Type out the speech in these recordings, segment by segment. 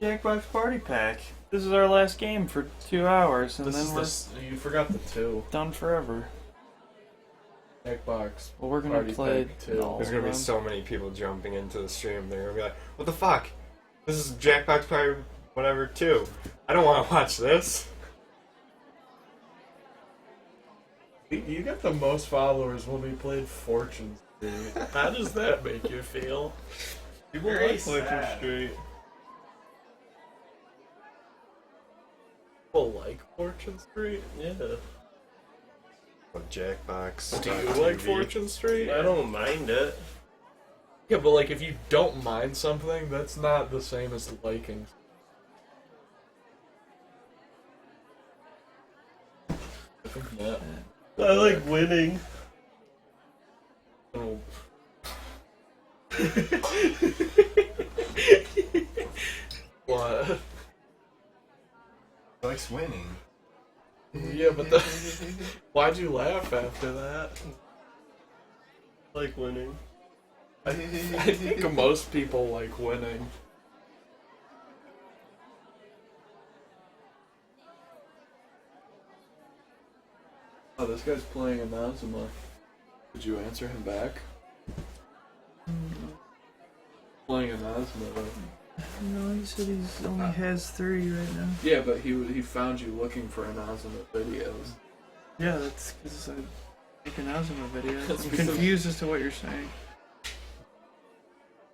Jackbox Party Pack. This is our last game for 2 hours, and then we're you forgot the 2. done forever. Jackbox. Well, we're gonna Party play Pack 2. all There's of gonna be them. so many people jumping into the stream. They're gonna be like, "What the fuck? This is Jackbox Party whatever 2. I don't want to watch this." You got the most followers when we played Fortune Street. How does that make you feel? People Very like Fortune sad. Street. People like Fortune Street? Yeah. What Jackbox? Do you like Fortune Street? I don't mind it. Yeah, but like if you don't mind something, that's not the same as liking. I think that. I like winning. Oh. What? He likes winning. Yeah, but why'd you laugh after that? I like winning. I think most people like winning. Oh, this guy's playing Inazuma. Did you answer him back? Playing Inazuma, though. No, he said he only has 3 right now. Yeah, but he found you looking for Inazuma videos. Yeah, that's because I make an Azuma video. That's I'm because- confused as to what you're saying.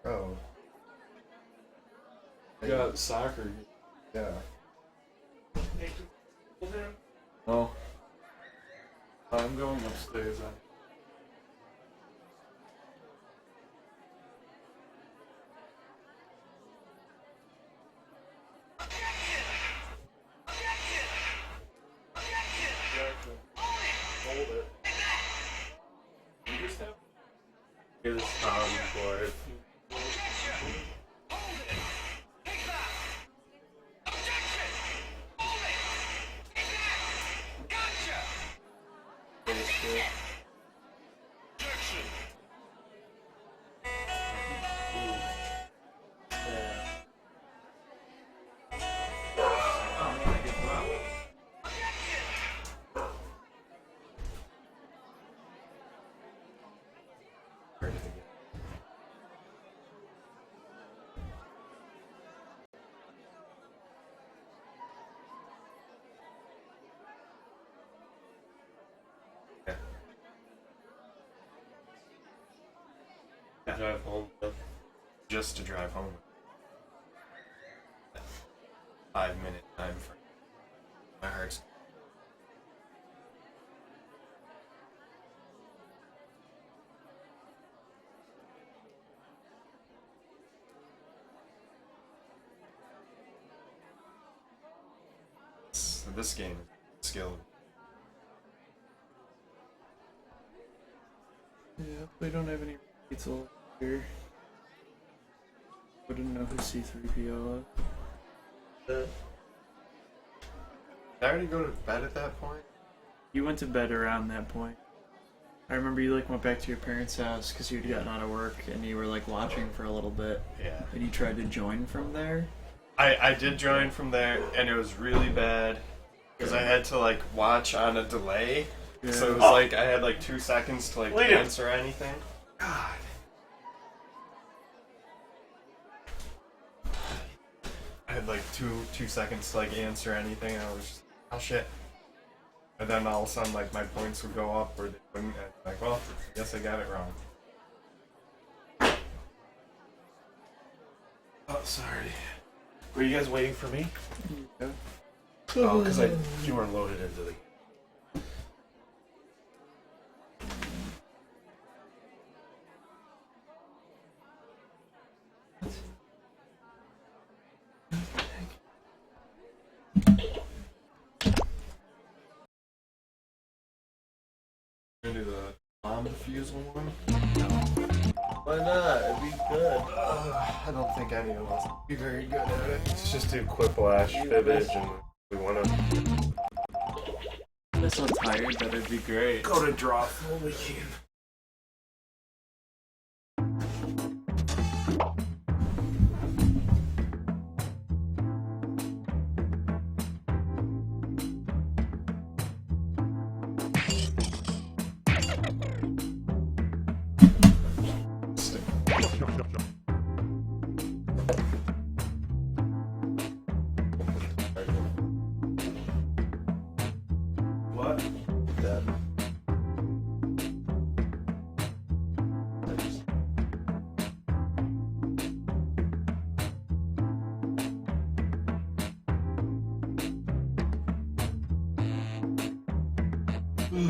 Oh, You got soccer. yeah. Oh. I'm going upstairs. Hold it. You just have Get a sound for it. Drive home. Just to drive home. 5-minute time for my heart's. This game is skilled. Yeah, we don't have any pizza here. I didn't know who C3PO was. Did I already go to bed at that point? You went to bed around that point. I remember you like went back to your parents' house because you'd gotten out of work and you were like watching for a little bit. Yeah. And you tried to join from there. I did join from there, and it was really bad because I had to like watch on a delay. Yeah. So it was like I had like 2 seconds to like Wait a- answer anything. God. I had like two seconds to like answer anything, and I was just, oh shit. And then all of a sudden, like my points would go up, or they wouldn't. And like, well, I guess I got it wrong. Oh, sorry. Were you guys waiting for me? Yeah. Oh, because you weren't loaded into the. Gonna do the bomb defusal one. Why not? It'd be good. I don't think any of us would be very good at it. Let's just do Quiplash, Fibbage, and we want to. I'm so tired that it'd be great. Go to draw full weekend. Joe,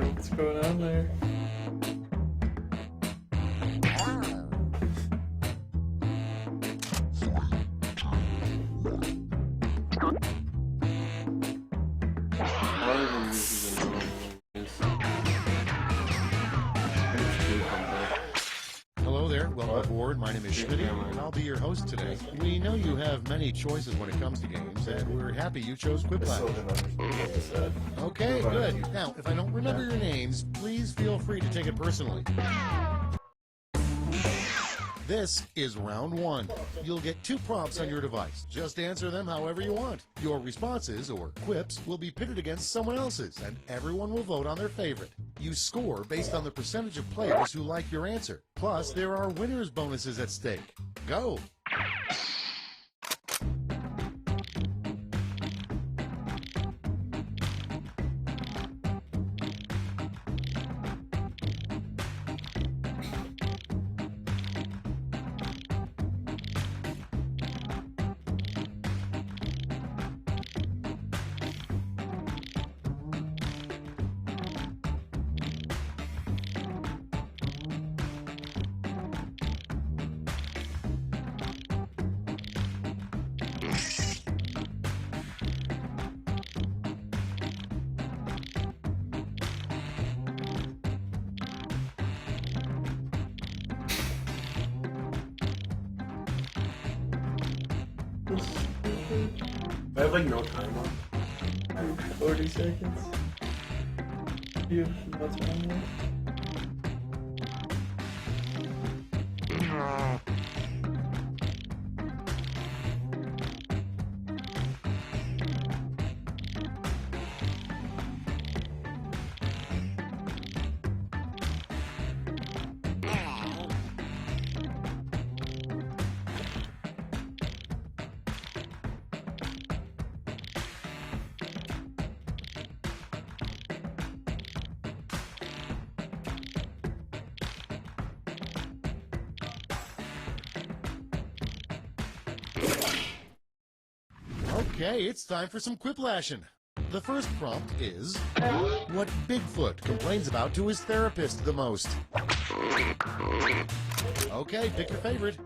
what's going on there? One of them uses a normal Hello there, welcome aboard. My name is Schmitty, and I'll be your host today. We know you have many choices when it comes to games, and we're happy you chose Quiplash. Okay, good. Now, if I don't remember your names, please feel free to take it personally. This is round one. You'll get 2 prompts on your device. Just answer them however you want. Your responses, or quips, will be pitted against someone else's, and everyone will vote on their favorite. You score based on the percentage of players who like your answer. Plus, there are winners' bonuses at stake. Go! I have like no time on. 40 seconds. You have no time left? Okay, it's time for some quiplashing. The first prompt is, what Bigfoot complains about to his therapist the most? Okay, pick your favorite.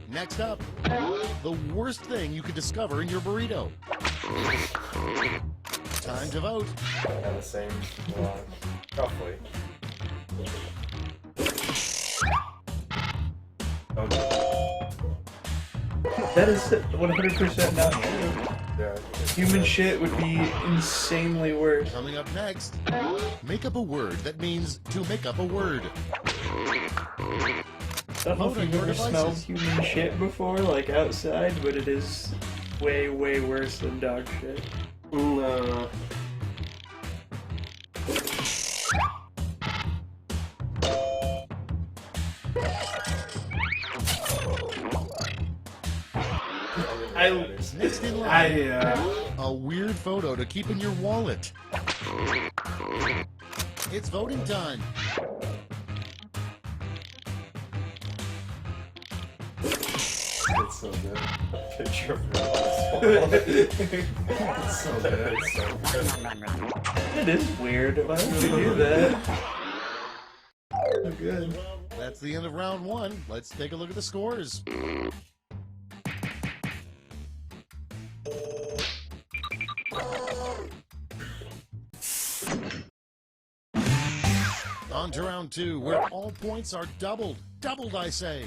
Next up, the worst thing you could discover in your burrito. Time to vote. Yeah, the same. Roughly. That is 100% not true. Yeah. Human shit would be insanely worse. Coming up next, make up a word that means to make up a word. I don't know if you've ever smelled human shit before, like outside, but it is way, way worse than dog shit. No. Next in line, a weird photo to keep in your wallet. It's voting time. It's so good. Picture of your It's so good. It's so good. It is weird. Why would you do that? So good. That's the end of round one. Let's take a look at the scores. On to round two, where all points are doubled. Doubled, I say.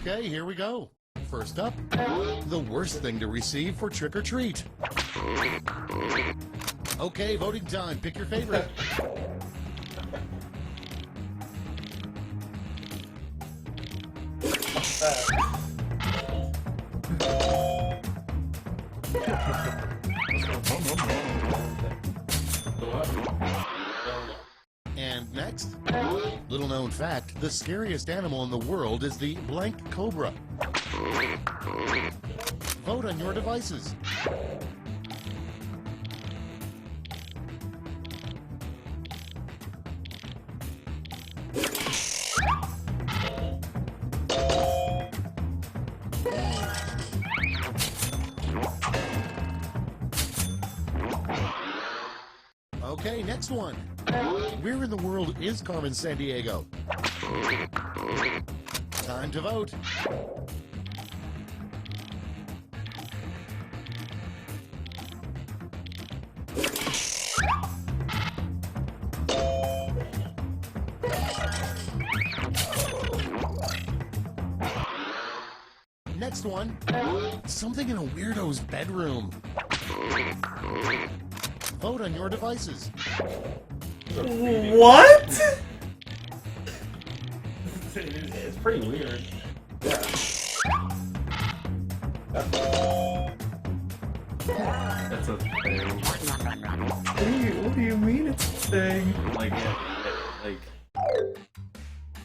Okay, here we go. First up, the worst thing to receive for trick or treat. Okay, voting time. Pick your favorite. And next, little known fact, the scariest animal in the world is the blank cobra. Vote on your devices. Okay, next one. Where in the world is Carmen Sandiego? Time to vote. Next one. Something in a weirdo's bedroom. Vote on your devices. What? It's pretty weird. That's a thing. What do you mean it's a thing? Like,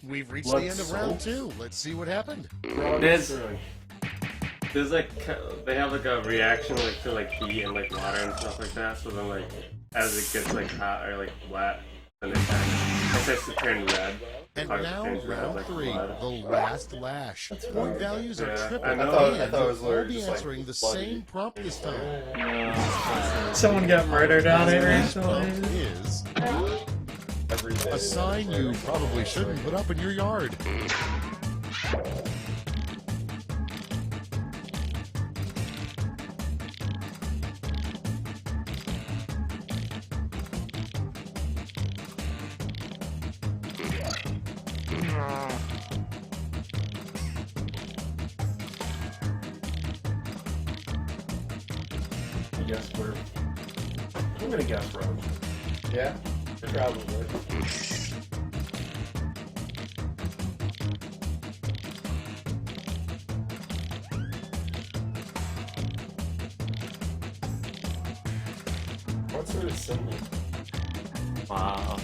We've reached Blood the end of round 2. Let's see what happened. there's like, they have like a reaction like to like heat and like water and stuff like that. So then like, as it gets like hot or like wet, then it starts to turn red. And Starts to now change red, round like 3, blood. the last lash. Point values are Yeah, triple. I know. I thought it was We'll literally be just, like, answering the bloody. same prompt this time. Someone got murdered on it Last recently. prompt is Every day. a sign you probably shouldn't put up in your yard. I guess I'm gonna guess road. Yeah, probably. What sort of symbol? Wow.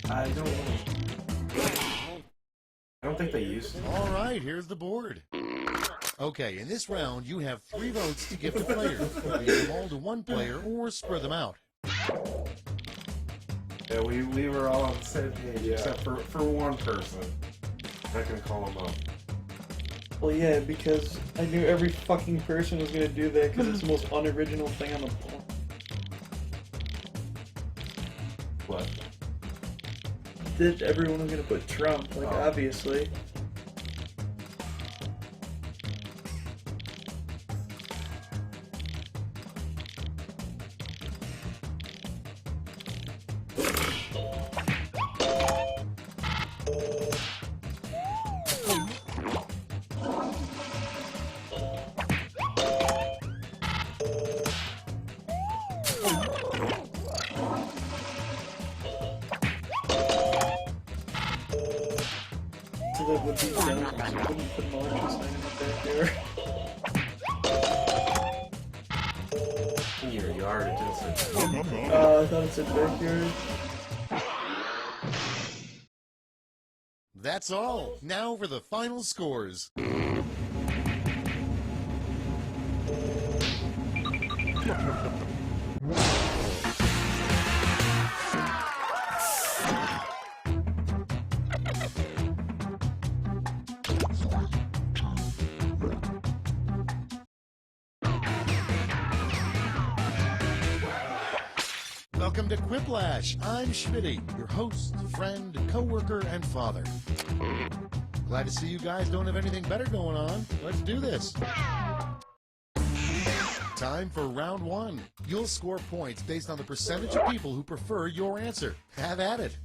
I don't know. I don't think they used to. All right, here's the board. Okay, in this round, you have 3 votes to give to players. Leave them all to one player or spread them out. Yeah, we were all on the same page except for one person. I'm not gonna call him up. Well, yeah, because I knew every fucking person was gonna do that because it's the most unoriginal thing on the planet. What? That everyone was gonna put Trump, like obviously. So that would be done. You couldn't put an election sign in the backyard. In your yard, it didn't say. I thought it said backyard. That's all. Now for the final scores. Welcome to Quiplash. I'm Schmitty, your host, friend, co-worker, and father. Glad to see you guys don't have anything better going on. Let's do this. Time for round 1. You'll score points based on the percentage of people who prefer your answer. Have at it.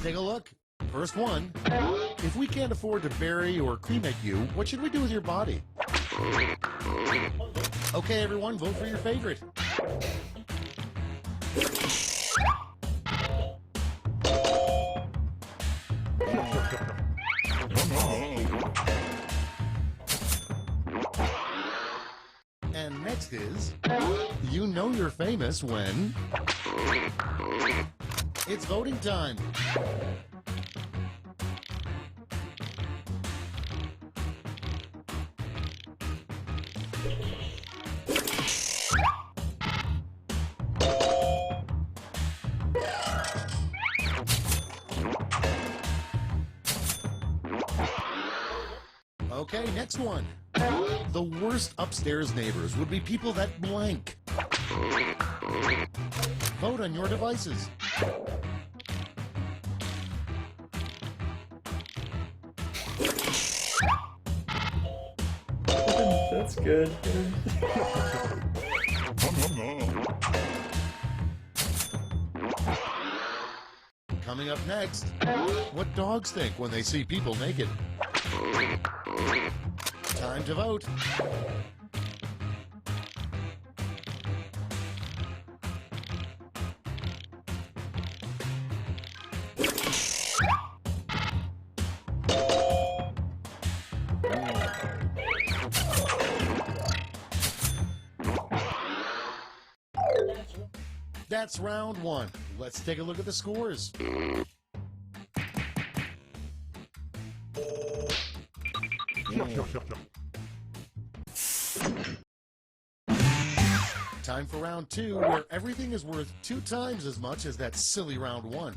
take a look. First one. If we can't afford to bury or cremate you, what should we do with your body? Okay, everyone, vote for your favorite. And next is, you know you're famous when it's voting time. Okay, next one. The worst upstairs neighbors would be people that blank. Vote on your devices. That's good. Coming up next, what dogs think when they see people naked. Time to vote. That's round one. Let's take a look at the scores. Time for round two, where everything is worth 2 times as much as that silly round one.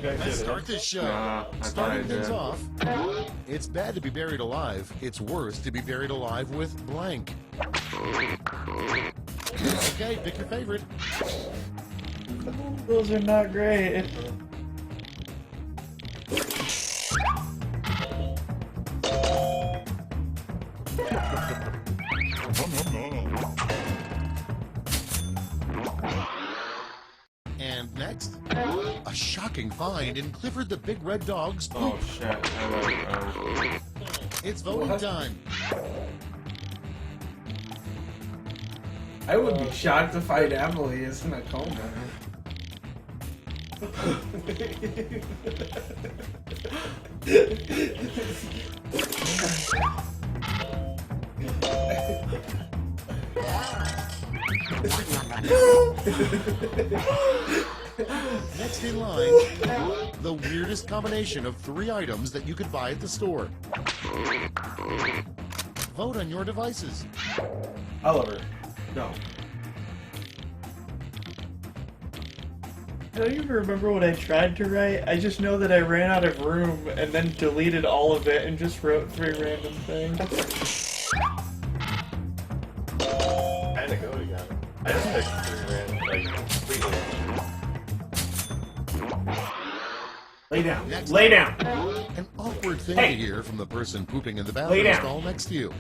Let's start this show. Starting things off, it's bad to be buried alive. It's worse to be buried alive with blank. Okay, pick your favorite. Those are not great. And next, a shocking find in Clifford the Big Red Dog's poop. Oh shit! I like It's voting time. I would be shocked to find Emily is in a coma. Next in line, the weirdest combination of 3 items that you could buy at the store. Vote on your devices. Oliver, no. I don't even remember what I tried to write. I just know that I ran out of room and then deleted all of it and just wrote 3 random things. Kinda go together. I just picked 3 random, like, completely. Lay down. Next Lay up, down. an awkward thing Hey. to hear from the person pooping in the Lay bathroom down. stall next to you.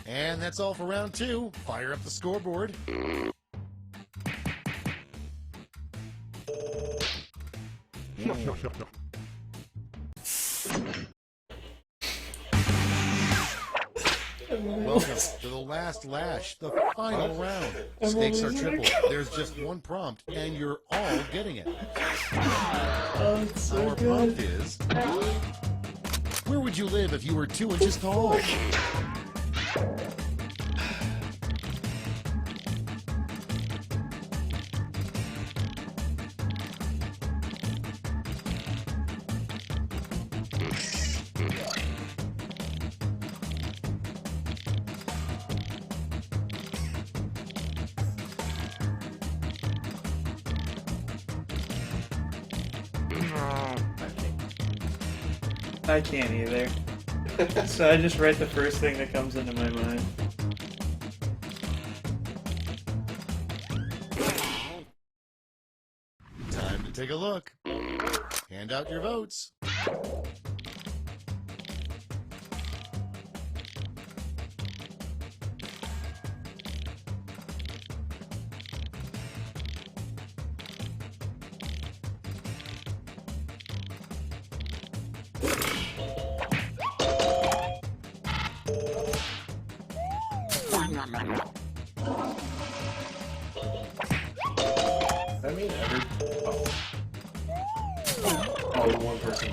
And that's all for round 2. Fire up the scoreboard. Welcome to the last lash, the final round. Stakes are triple. There's just one prompt, and you're all getting it. Our prompt is, where would you live if you were 2 inches tall? I can't either. So I just write the first thing that comes into my mind. Time to take a look. Hand out your votes. I mean, every. Oh. Oh, one person.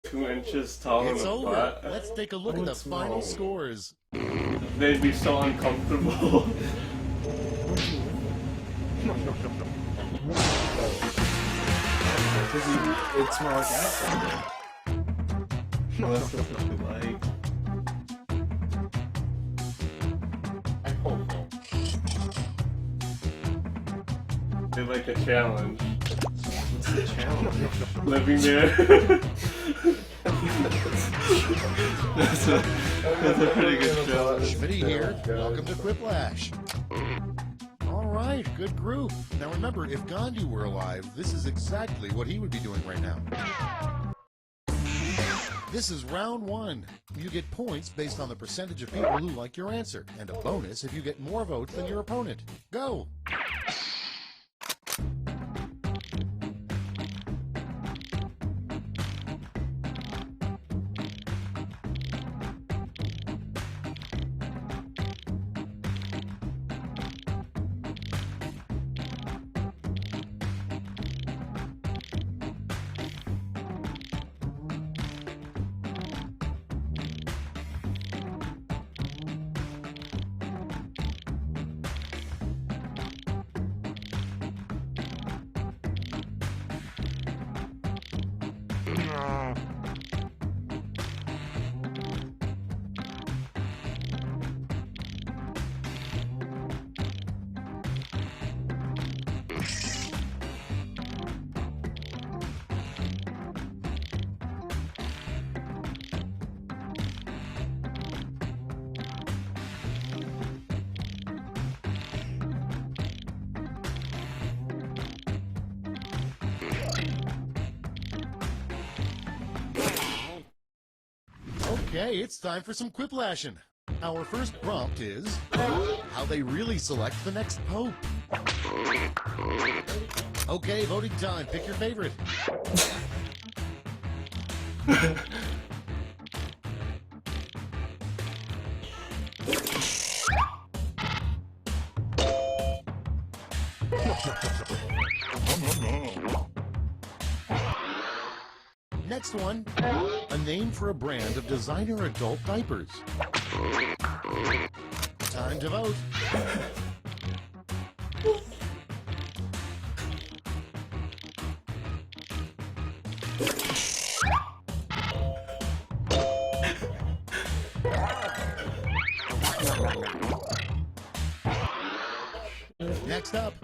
Two inches tall in It's the over. butt. Let's take a look at the final scores. They'd be so uncomfortable. It smells like acid. Well, that's what you like. I hope so. They like a challenge. What's the challenge? Living there. That's a pretty good challenge. Schmitty here. Welcome to Quiplash. All right, good group. Now remember, if Gandhi were alive, this is exactly what he would be doing right now. This is round 1. You get points based on the percentage of people who like your answer, and a bonus if you get more votes than your opponent. Go! Okay, it's time for some quiplashing. Our first prompt is how they really select the next pope. Okay, voting time. Pick your favorite. Next one, a name for a brand of designer adult diapers. Time to vote. Next up,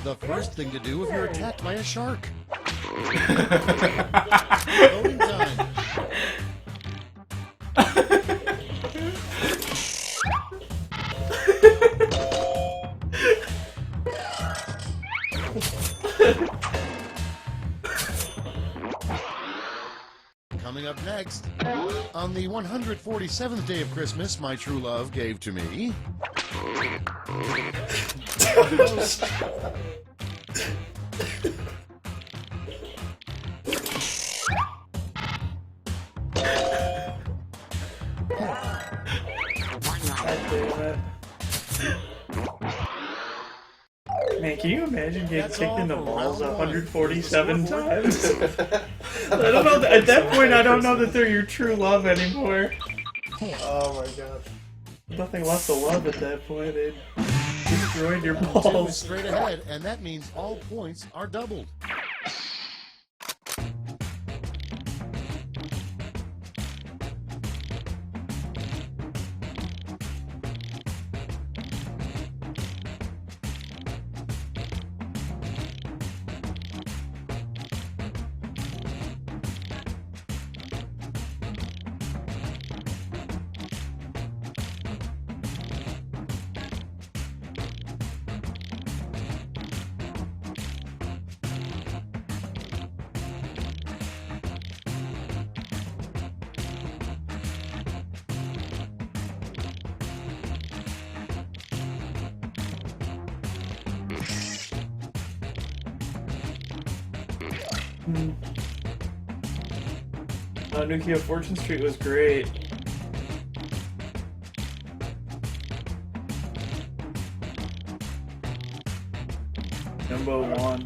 the first thing to do if you're attacked by a shark. Voting time. Coming up next, on the 147th day of Christmas, my true love gave to me. Man, can you imagine getting That's kicked all in the for balls round one. 147 times? I don't know. At that point, I don't know that they're your true love anymore. Oh my god. Nothing left to love at that point. They destroyed your Two is balls. straight ahead, and that means all points are doubled. Nukia Fortune Street was great. Number 1.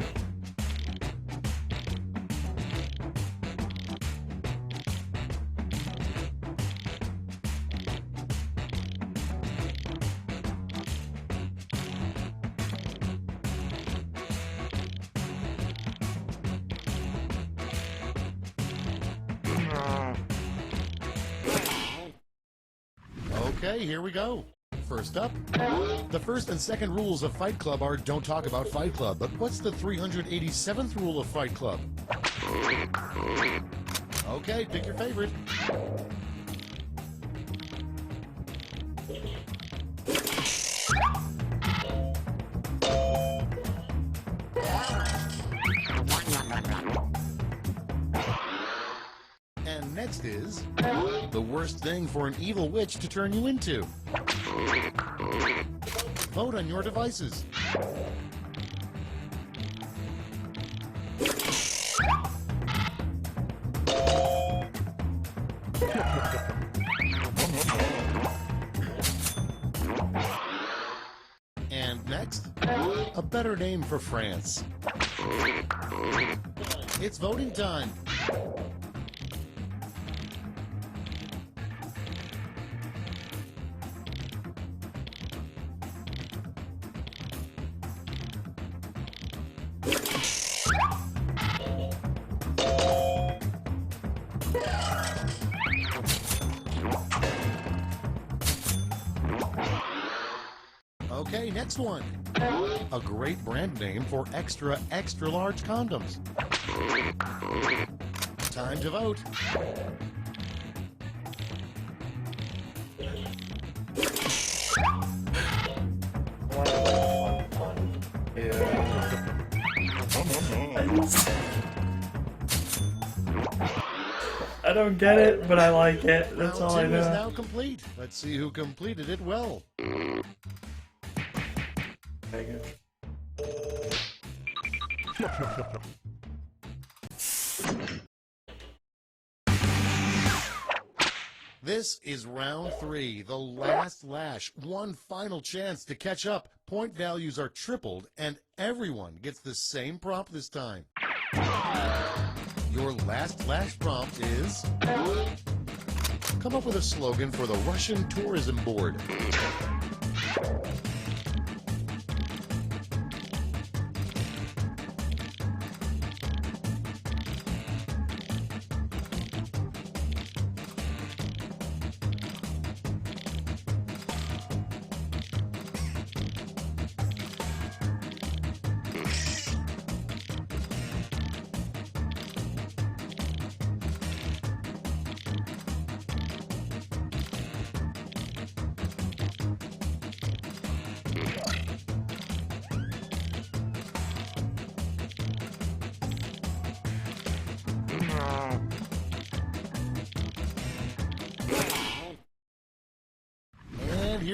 Okay, here we go. First up, the first and second rules of Fight Club are don't talk about Fight Club, but what's the 387th rule of Fight Club? Okay, pick your favorite. And next is the worst thing for an evil witch to turn you into. Vote on your devices. And next, a better name for France. It's voting time. Okay, next one. A great brand name for extra, extra large condoms. Time to vote. I don't get it, but I like it. That's all I Round two is know. now complete. Let's see who completed it well. This is round 3, the last lash. One final chance to catch up. Point values are tripled, and everyone gets the same prompt this time. Your last lash prompt is... come up with a slogan for the Russian Tourism Board.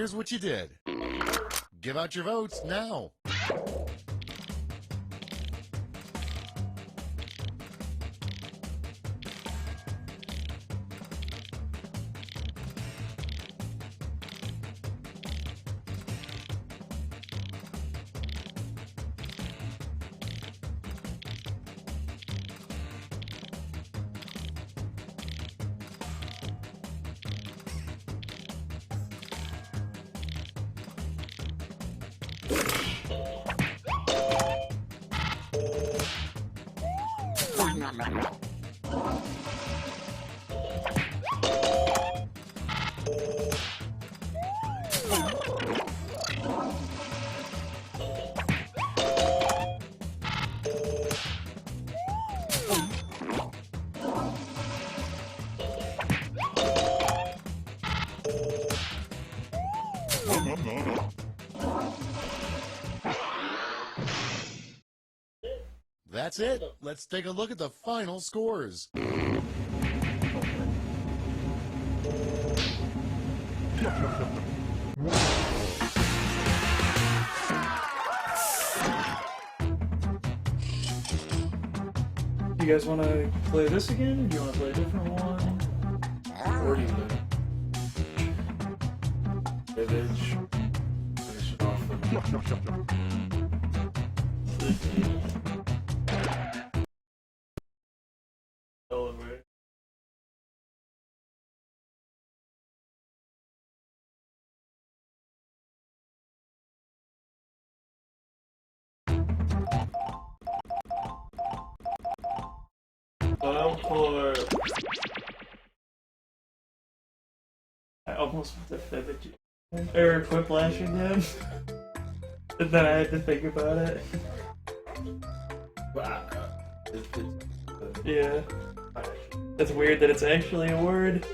here's what you did. Give out your votes now. That's it. Let's take a look at the final scores. Do you guys want to play this again, or do you want to play a different one? 40 minutes. Finish off the I almost went to Pivot or Quiplash again. And then I had to think about it. Yeah. It's weird that it's actually a word.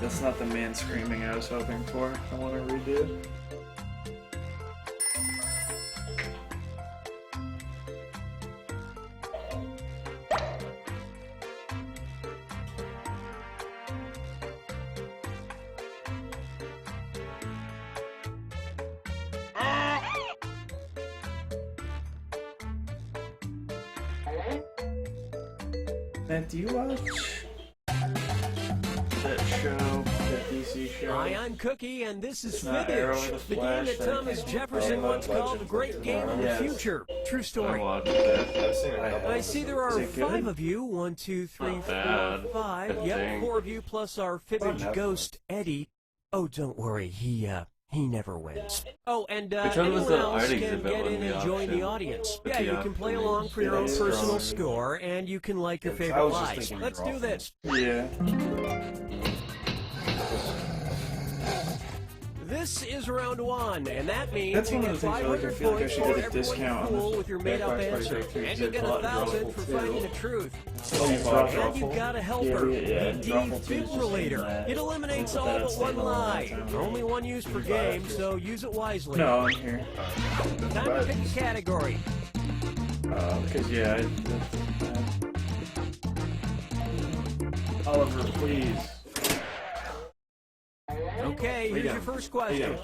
That's not the man screaming I was hoping for. I want to redo. Man, do you watch that show, that DC show? Hi, I'm Cookie, and this is It's not Arrow Fibbage, in the the game Flash that that Thomas came Jefferson from once called the great game of the Yes. future. True story. I've seen it a couple I see there Is are it good? 5 of you. 1, 2, 3, Not 4, bad. 5. I Yep, think. 4 of you plus our Fibbage Netflix. ghost, Eddie. Oh, don't worry, he never wins. Oh, and Which one was anyone the else art can exhibit get one in we and join the auctioned? audience. With Yeah, the you can play auction along for your own Yeah, personal strong. score, and you can like your I favorite was just lies. thinking Let's draw do this. Yeah. This is round 1, and that means That's you one get of the things where, like, I 500 feel like I points should for get a everyone discount on you fool the with your made-up Backpack answer, Party Factory, and you get because I bought 1,000 Druffle, for too. finding the truth. Oh, you bought And you Druffle? got a helper, Yeah, the Druffle too is just defibrillator. that. It eliminates Put all that but outside one all the lie. time. Only one use per game, so use it wisely. No, I'm here. Time to pick a category. Because, yeah, Oliver, please. Okay, here's your first question.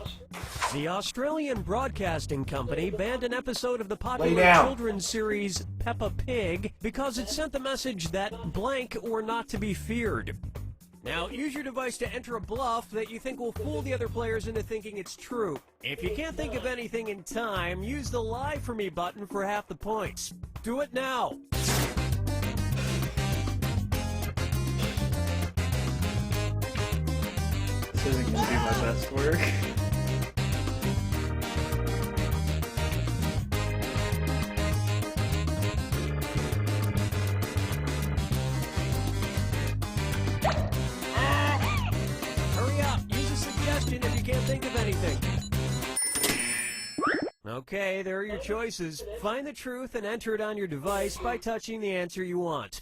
The Australian Broadcasting Company banned an episode of the popular down. children's series Peppa Pig because it sent the message that blank were not to be feared. Now, use your device to enter a bluff that you think will fool the other players into thinking it's true. If you can't think of anything in time, use the Lie For Me button for half the points. Do it now. This isn't going to be my best work. Hurry up. Use a suggestion if you can't think of anything. Okay, there are your choices. Find the truth and enter it on your device by touching the answer you want.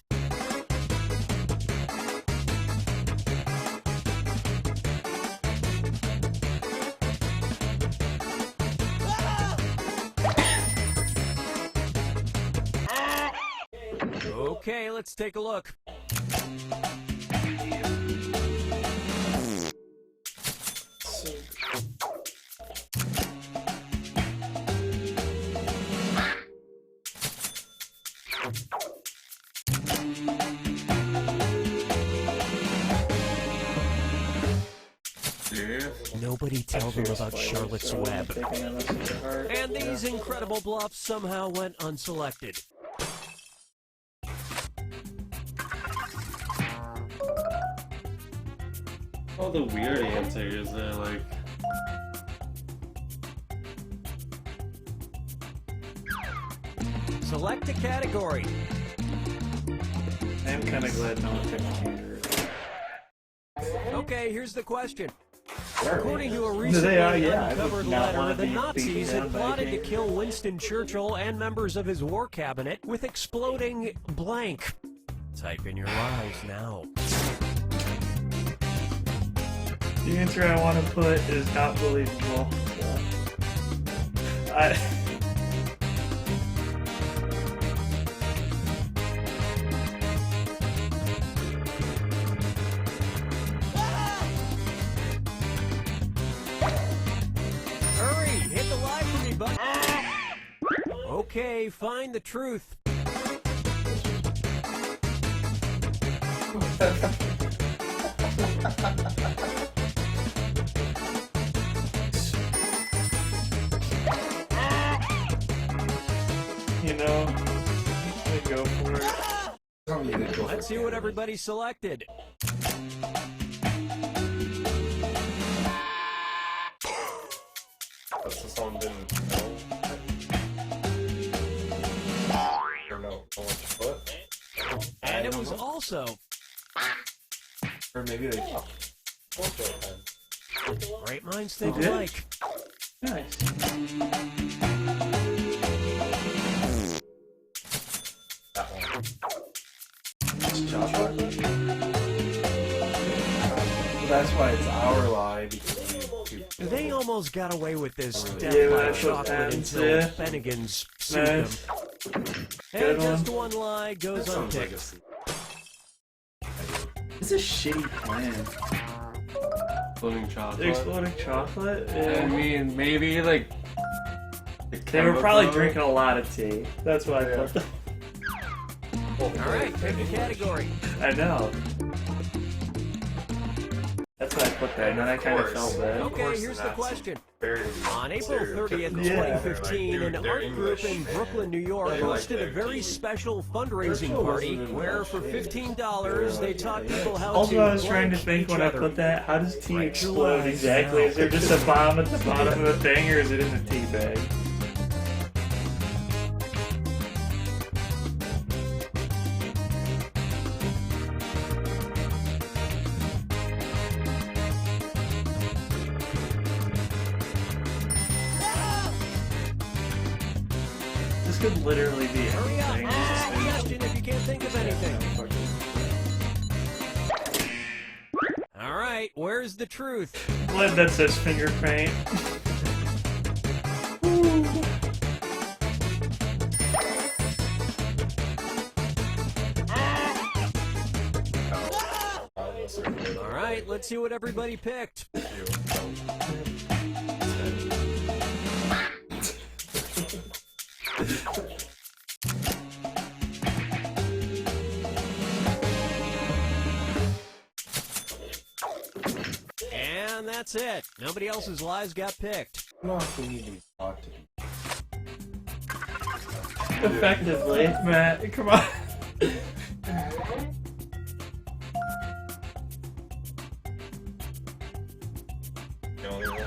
Okay, let's take a look. Nobody tell them about Charlotte's Web. Taking that message to heart. And these incredible bluffs somehow went unselected. All the weird answers are like. Select a category. I'm kind of glad no one picked kangaroo. Okay, here's the question. According to a They recently are, yeah. I would uncovered not letter, wanna the be beaten Nazis down had by a plotted to kangaroo. kill Winston Churchill and members of his war cabinet with exploding blank. Type in your lies now. The answer I want to put is not believable. I. Hurry, hit the lie for me, bud. Okay, find the truth. You know, I go for it. Let's see what everybody selected. That's the song didn't know. Or no one to put. And it was also Or maybe they. great minds think did? alike. Nice. That one. Chocolate. Well, that's why it's our lie because we They almost got away with this death Yeah, by that's what chocolate happens, until yeah. Bennigan's sued Nice. them. Good And just one. one lie goes That sounds like unpicked. It's a shitty plan. Exploding chocolate. Exploding chocolate? I Yeah. mean, maybe like. The They were probably chemical- drinking a lot of tea. That's why I put them. Alright, pick a category. I know. That's why I put that, and then I kind of course. felt bad. Okay, course here's the that's question. Very On April 30th, stereotypical. Yeah. 2015, Like, an dude, they're art group in English, man. Brooklyn, New York They like hosted a their very tea. special fundraising Churchill party wasn't where even for that $15 they taught people how Also, to I was trying to blank think each when I other. put that, how does tea Right. explode exactly? Is there just a bomb at the bottom of the thing, or is it in the tea bag? This could literally be Hurry up! anything. Ask a question if you can't think of anything. Alright, where's the truth? Blood that says finger paint. Alright, let's see what everybody picked. And that's it. Nobody else's lies got picked. No, we need to be taught to be. Effectively, Matt. Come on. The only one.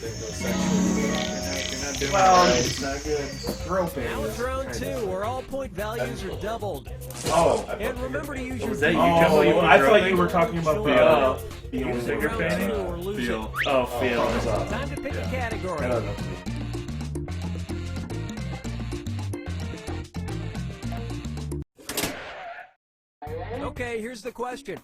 You're not doing it right. It's not good. Groping. Now it's round two, where all point values are doubled. Oh, And remember to use your Was that you? feet. Couple you oh, I thought groping? you were talking about the Oh, Use it finger round painting? two or lose Feel. it. Oh, feel. thumbs up. Time to pick a category. I don't know. Okay, here's the question.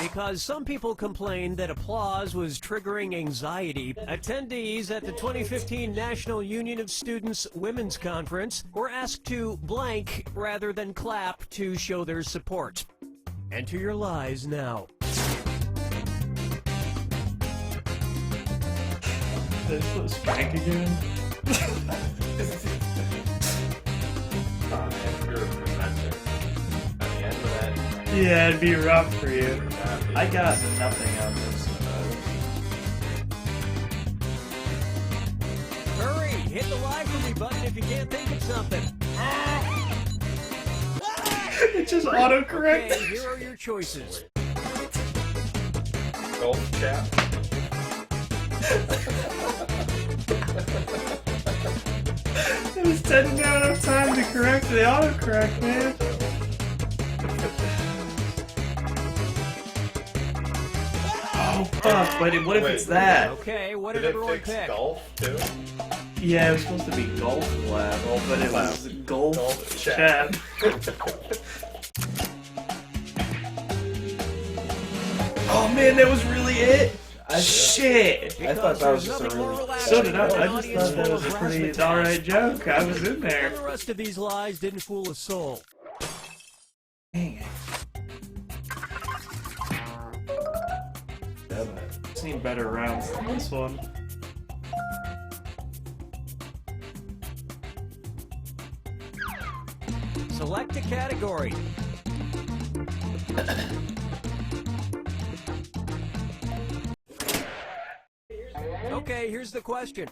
Because some people complained that applause was triggering anxiety, attendees at the 2015 National Union of Students Women's Conference were asked to blank rather than clap to show their support. Enter your lies now. This was Frank again. Oh man, you're a presenter. At the end of that, Yeah, it'd be rough for you. I got nothing on this. Hurry! Hit the lie for me button if you can't think of something. It just autocorrect. Okay, here are your choices. golf chat. It was taking not enough time to correct the autocorrect, man. Oh fuck! But what if it's that? Okay, what Did did it everyone fix pick? golf too? Yeah, it was supposed to be golf lab, but it was golf Golf chat. Oh man, that was really it. Shit. I thought that was just a really. So did I. I just thought that was a pretty alright joke. I was in there. The rest of these lies didn't fool a soul. Dang it. Seen better rounds than this one. Select a category. Okay, here's the question.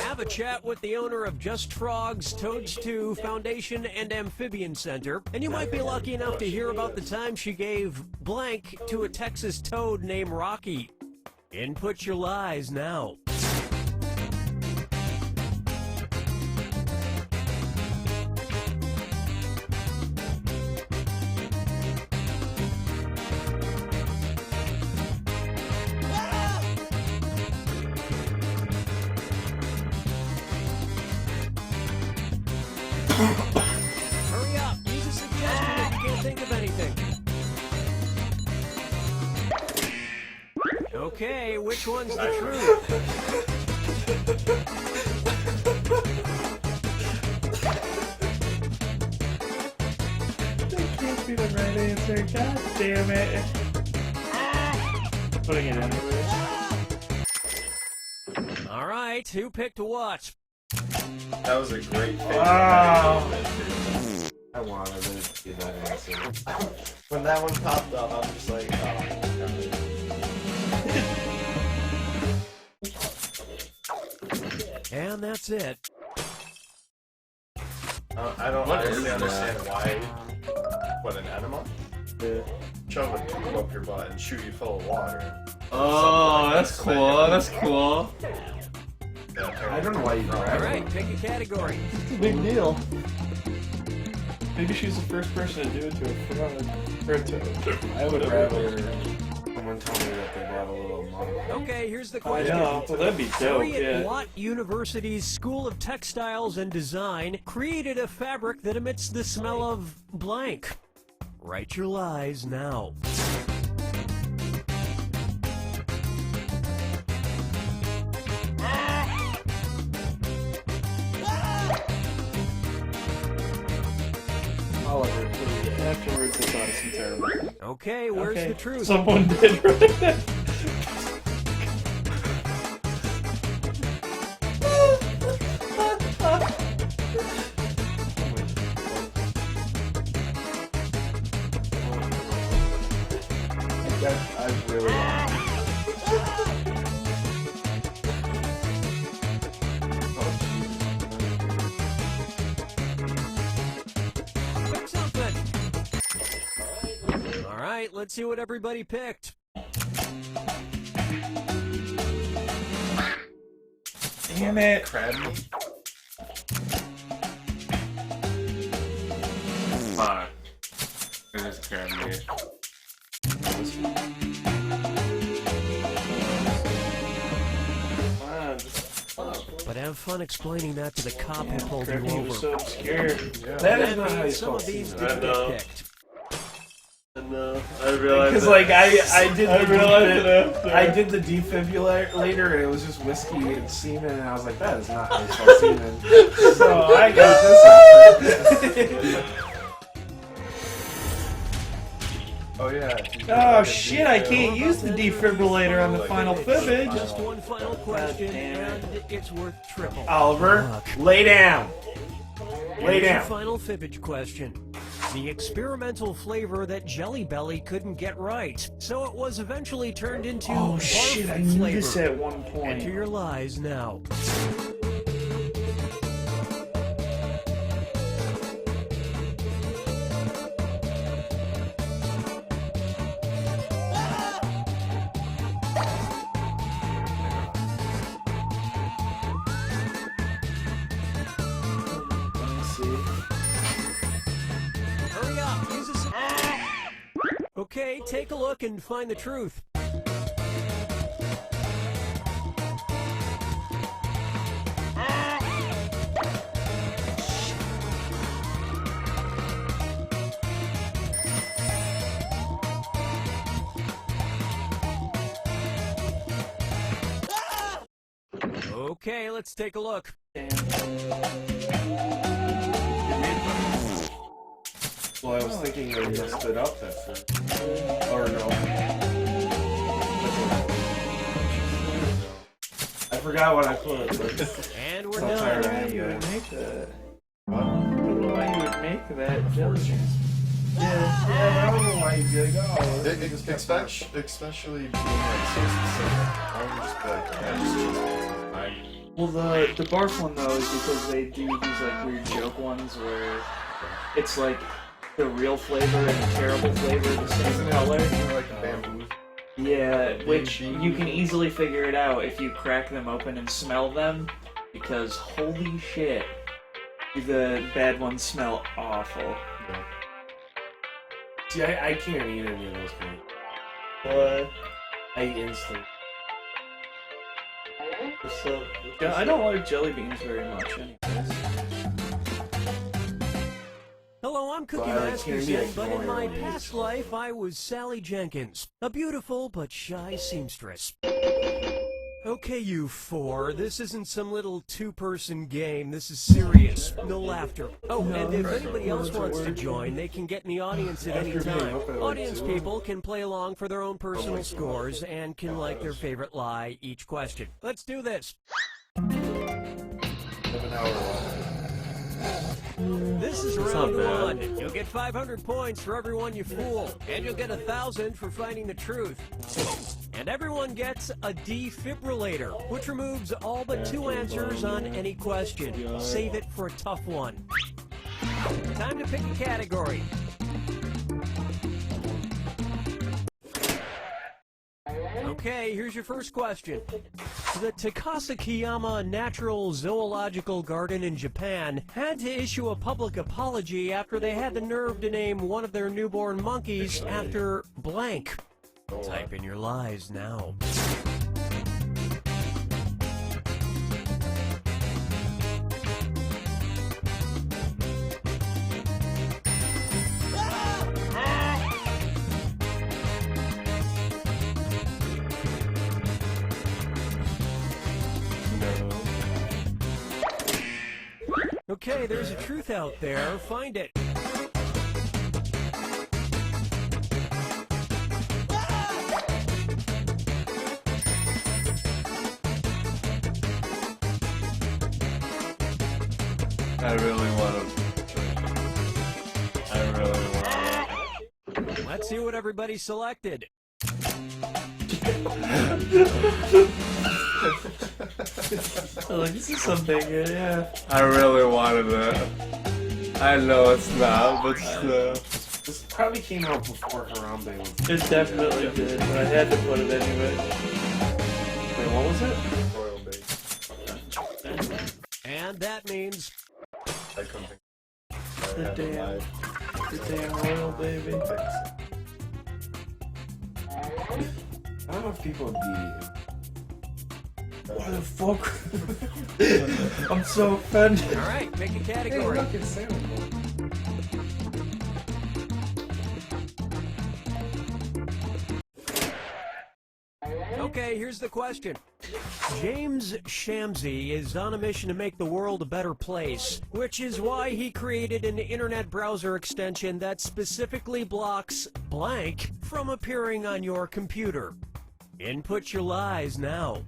Have a chat with the owner of Just Frogs, Toads 2, Foundation, and Amphibian Center, and you might be lucky enough to hear about the time she gave blank to a Texas toad named Rocky. Input your lies now. Hurry up! Use a suggestion if you can't think of anything. Okay, which one's the truth? That can't be the right answer. God damn it. Putting it anyways. Alright, who picked what? That was a great pick. Wow. I wanted it to be that answer. When that one popped up, I'm just like, oh. And that's it. I don't really understand why. What, an enema? Yeah. Shove a tube up your butt and shoot you full of water. Oh, that's cool. That's cool. I don't know why you grab it. Alright, pick a category. It's a big deal. Maybe she's the first person to do it to a frog. Or a toad. I would rather someone tell me that they brought a little money. Okay, here's the I question. know. Well, that'd be dope, Harriet yeah. Watt University's School of Textiles and Design created a fabric that emits the smell of blank. Write your lies now. Oliver, please. Afterwards, it's honestly terrible. Okay, where's the truth? Someone did right. I really want Pick something. Alright, let's see what everybody picked. Damn it. Crab meat? Fuck. It is crab meat. But have fun explaining that to the cop who pulled you Crab meat was over. so obscure. That is That not how you means some spell of these semen. didn't I know. get picked. No, I realized Because, that. like, I did I the realized defib- it after. I did the defibrillator and it was just whiskey and semen and I was like, that is not how you spell semen. So I got this Oh yeah. Oh shit! I can't use the defibrillator on the final fibbage. Just one final question, damn and it's worth triple. Oliver, Luck. lay down. Lay Here's your down. final fibbage question. The experimental flavor that Jelly Belly couldn't get right, so it was eventually turned into Oh barf shit! I knew flavor. this at one Enter point. your lies now. Let me see. Hurry up, use this. Okay, take a look and find the truth. Okay, let's take a look. Well, I was thinking they messed it up that first. Or no. I forgot what I put. But And we're I'm done. tired. Why you would make that? What? I don't know why you would make that jelly. Yeah, I don't know why you did it. Oh, Especially being like so specific. I would just be like, yeah, just Well, the barf one though is because they do these like weird joke ones where it's like the real flavor and the terrible flavor the same color. like bamboo. Yeah, which you can easily figure it out if you crack them open and smell them, because holy shit, the bad ones smell awful. See, I can't eat any of those things. But I eat instant. yeah, I don't like jelly beans very much, anyways. Hello, I'm Cookie Well, I like candy, I Masterson, but in can my only past eat. life, I was Sally Jenkins, a beautiful but shy seamstress. Okay, you four, this isn't some little two-person game. This is serious. No laughter. Oh, and if anybody else wants to join, they can get in the audience at any After being time. up at like Audience 2. people can play along for their own personal scores and can like their favorite lie each question. Let's do this. Have an hour long. This is That's round not one. bad. You'll get 500 points for everyone you fool, and you'll get 1,000 for finding the truth. And everyone gets a defibrillator, which removes all but 2 answers on any question. Save it for a tough one. Time to pick a category. Okay, here's your first question. The Takasakiyama Natural Zoological Garden in Japan had to issue a public apology after they had the nerve to name one of their newborn monkeys after blank. Type in your lies now. Okay, there's a truth out there. Find it. I really want to. Let's see what everybody selected. Like, this is something, yeah. I really wanted that. I know it's not, but still. This probably came out before Harambe was. It definitely did, but I had to put it anyway. Wait, what was it? Royal bake. And that means I couldn't think. The damn royal baby. I don't know if people would be. What the fuck? I'm so offended. all right. Pick a Hey, category. look, it's Sandwich. Okay, here's the question. James Shamsi is on a mission to make the world a better place, which is why he created an internet browser extension that specifically blocks blank from appearing on your computer. Input your lies now.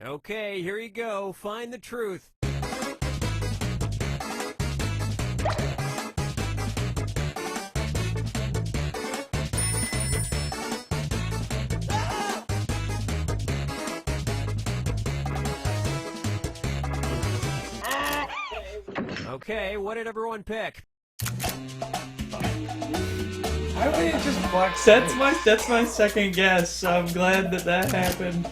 Okay, here you go. Find the truth. Okay, what did everyone pick? Why would it just block That's my second guess. I'm glad that happened.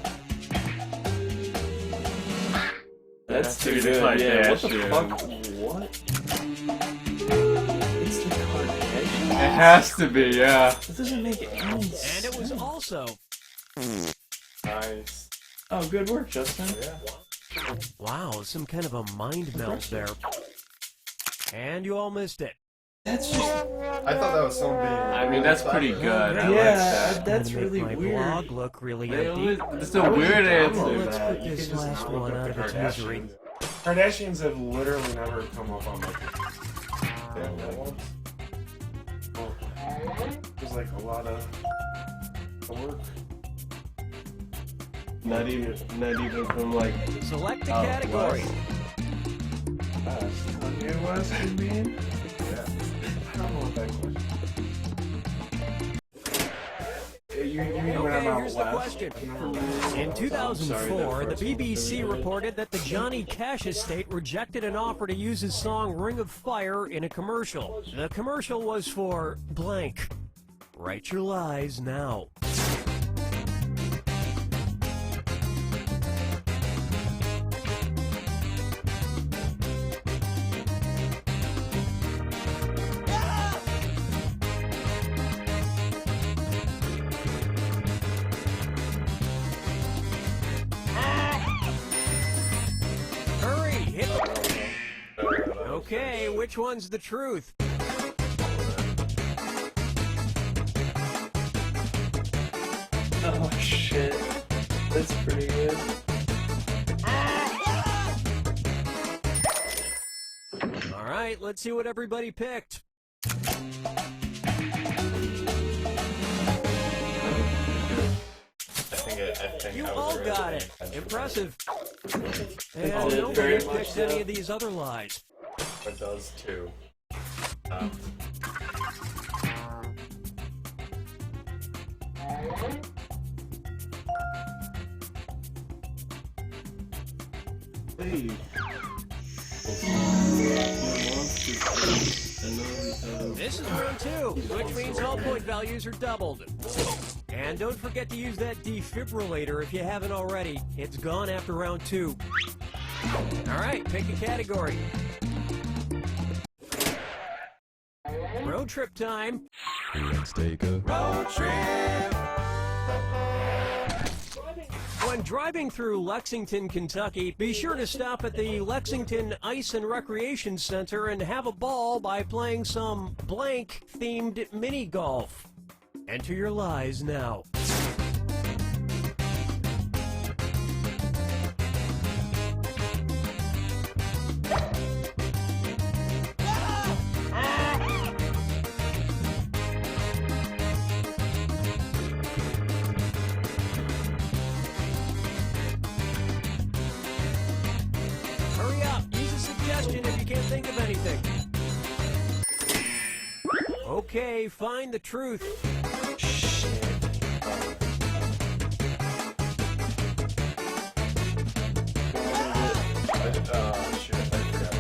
That's too good. Yeah, what the fuck? What? It's the Kardashians? It has to be, yeah. That doesn't make any sense. And it was also... Nice. Oh, good work, Justin. Yeah. Wow, some kind of a mind meld there. And you all missed it. That's just... I thought that was so big. I mean, that's pretty good. I like Yeah, that. that's Gonna make really my weird. blog look really They empty. always- It's a weird Well, answer. let's put You this can just last look one up out the of its misery. Kardashians have literally never come up on like ones. Well, there's like a lot of work. Not even from like. Select a Oh, category. Kanye West, you mean? Yeah. I don't know what that question. You mean when Okay, I'm out here's the west? question. In 2004, the BBC reported that the Johnny Cash estate rejected an offer to use his song Ring of Fire in a commercial. The commercial was for blank. Write your lies now. Hurry, hit. Okay, which one's the truth? Oh shit. That's pretty good. All right, let's see what everybody picked. I think You I was all really got paying it. attention. Impressive. did And very nobody much picked so. any of these other lies. It does too. Hey. This is round 2, which means all point values are doubled. And don't forget to use that defibrillator if you haven't already. It's gone after round 2. Alright, pick a category. Road trip time. Let's take a Road trip! When driving through Lexington, Kentucky, be sure to stop at the Lexington Ice and Recreation Center and have a ball by playing some blank-themed mini-golf. Enter your lies now. Hurry up, use a suggestion if you can't think of anything. Okay, find the truth. Shit, I forgot.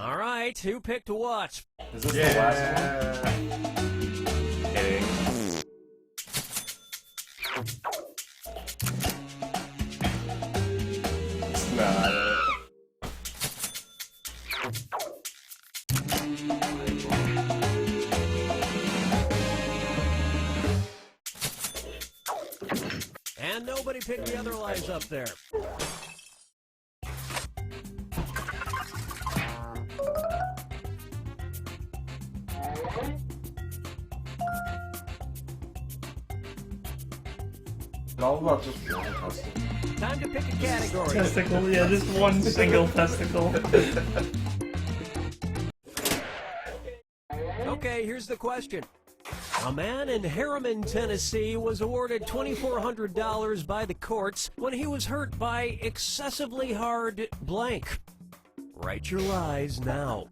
All right, who picked what? Is this the last one? Kidding. It's not. nobody picked the other lies up there. It's all about just one custom. Time to pick a category. Testicle, yeah, just one single testicle. Okay, here's the question. A man in Harriman, Tennessee was awarded $2,400 by the courts when he was hurt by excessively hard blank. Write your lies now.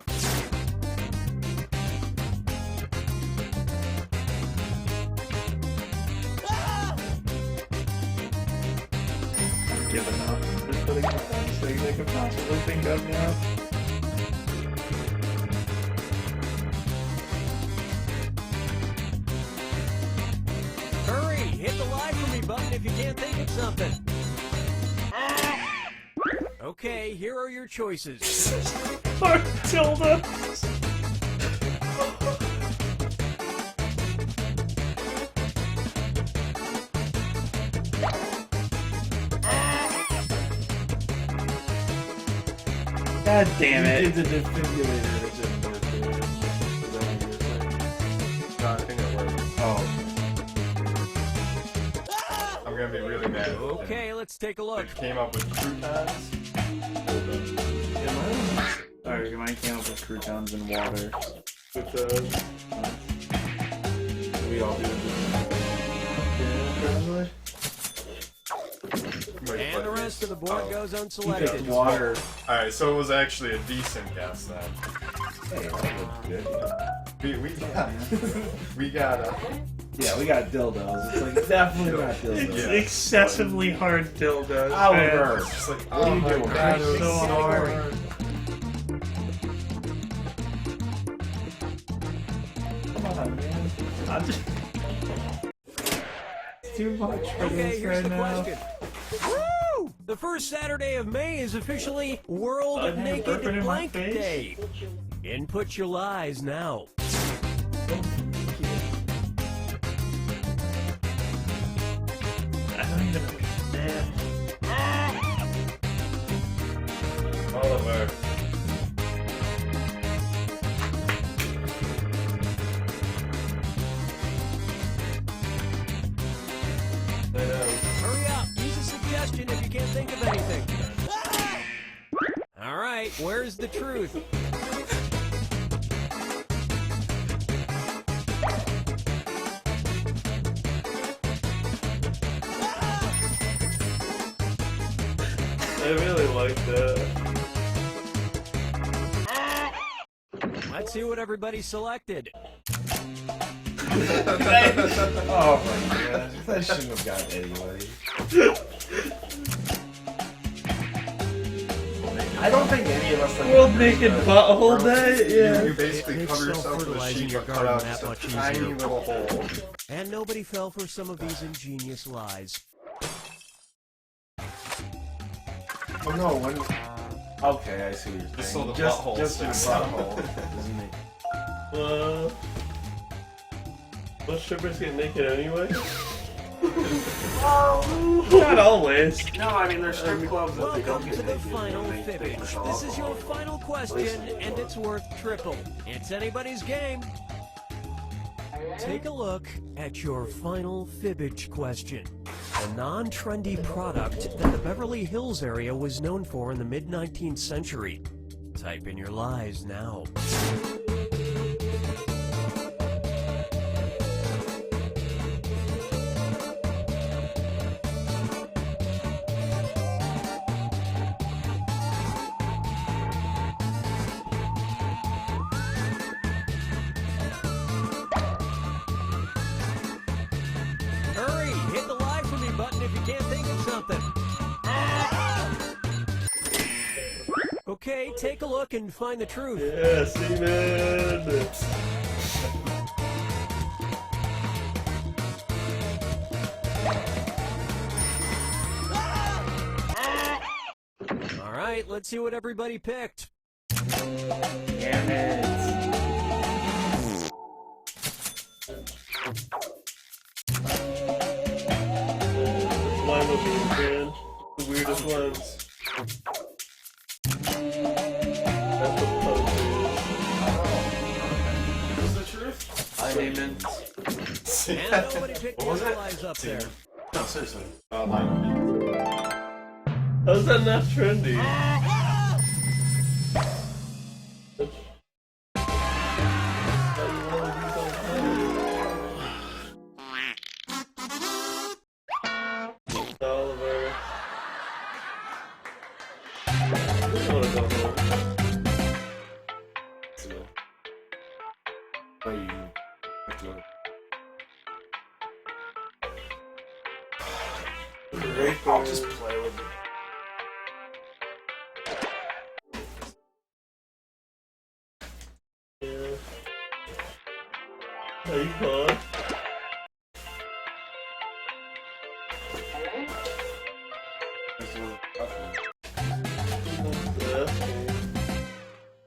Giving up. Just putting the best thing they could possibly think of now. Hurry, hit the lie for me button if you can't think of something. Okay, here are your choices. Hard tilde. God damn You it. did the defibrillator, it didn't work. Is that what you were saying? No, I think it worked. Oh. I'm gonna be really mad. Okay, let's take a look. It came up with croutons. Sorry, mine came up with croutons and water. With the... we all do it. And the rest of the board goes unselected. Water. Alright, so it was actually a decent guess then. Hey, that looked good. We got Yeah, we got dildos. It's like definitely not dildos. It's Yeah. excessively hard dildos. Oliver, man. just like, what are you doing? God, it was So hard. Come on, man. I'm just... It's too much for Okay, this here's right the now. question. Woo! The first Saturday of May is officially World Oh, man, burping Naked in my Blank face? Day. Input your lies now. I don't even understand. Oliver. Hurry up, use a suggestion if you can't think of anything. All right, where's the truth? I really like that. Let's see what everybody selected. Oh my god, that shouldn't have got anybody. I don't think any of us have World Naked Butthole Day? You basically Makes cover yourself with a self-fertilizing sheet your but cut garden out that just a much tiny easier. little hole. And nobody fell for some of these ingenious lies. Oh no, when... Okay, I see what you're Just saying. so the just butthole your sticks butthole. Isn't it? Most strippers get naked anyway? Not always. No, I mean, there's strip clubs that they don't Welcome get to the naked, final and they fibbage. push This is your alcohol. final question, and it's worth triple. It's anybody's game. Take a look at your final fibbage question. A non-trendy product that the Beverly Hills area was known for in the mid-19th century. Type in your lies now. Hurry, hit the lie for me button if you can't think of something. Okay, take a look and find the truth. Yeah, semen! All right, let's see what everybody picked. Damn it. Line was weirdest ones. That's what poetry What's the truth? Statement. And nobody picked the other lies up there. No, seriously. is. How's that not trendy? Oliver. I wanna go home. I'll just play with it. Yeah. How you calling?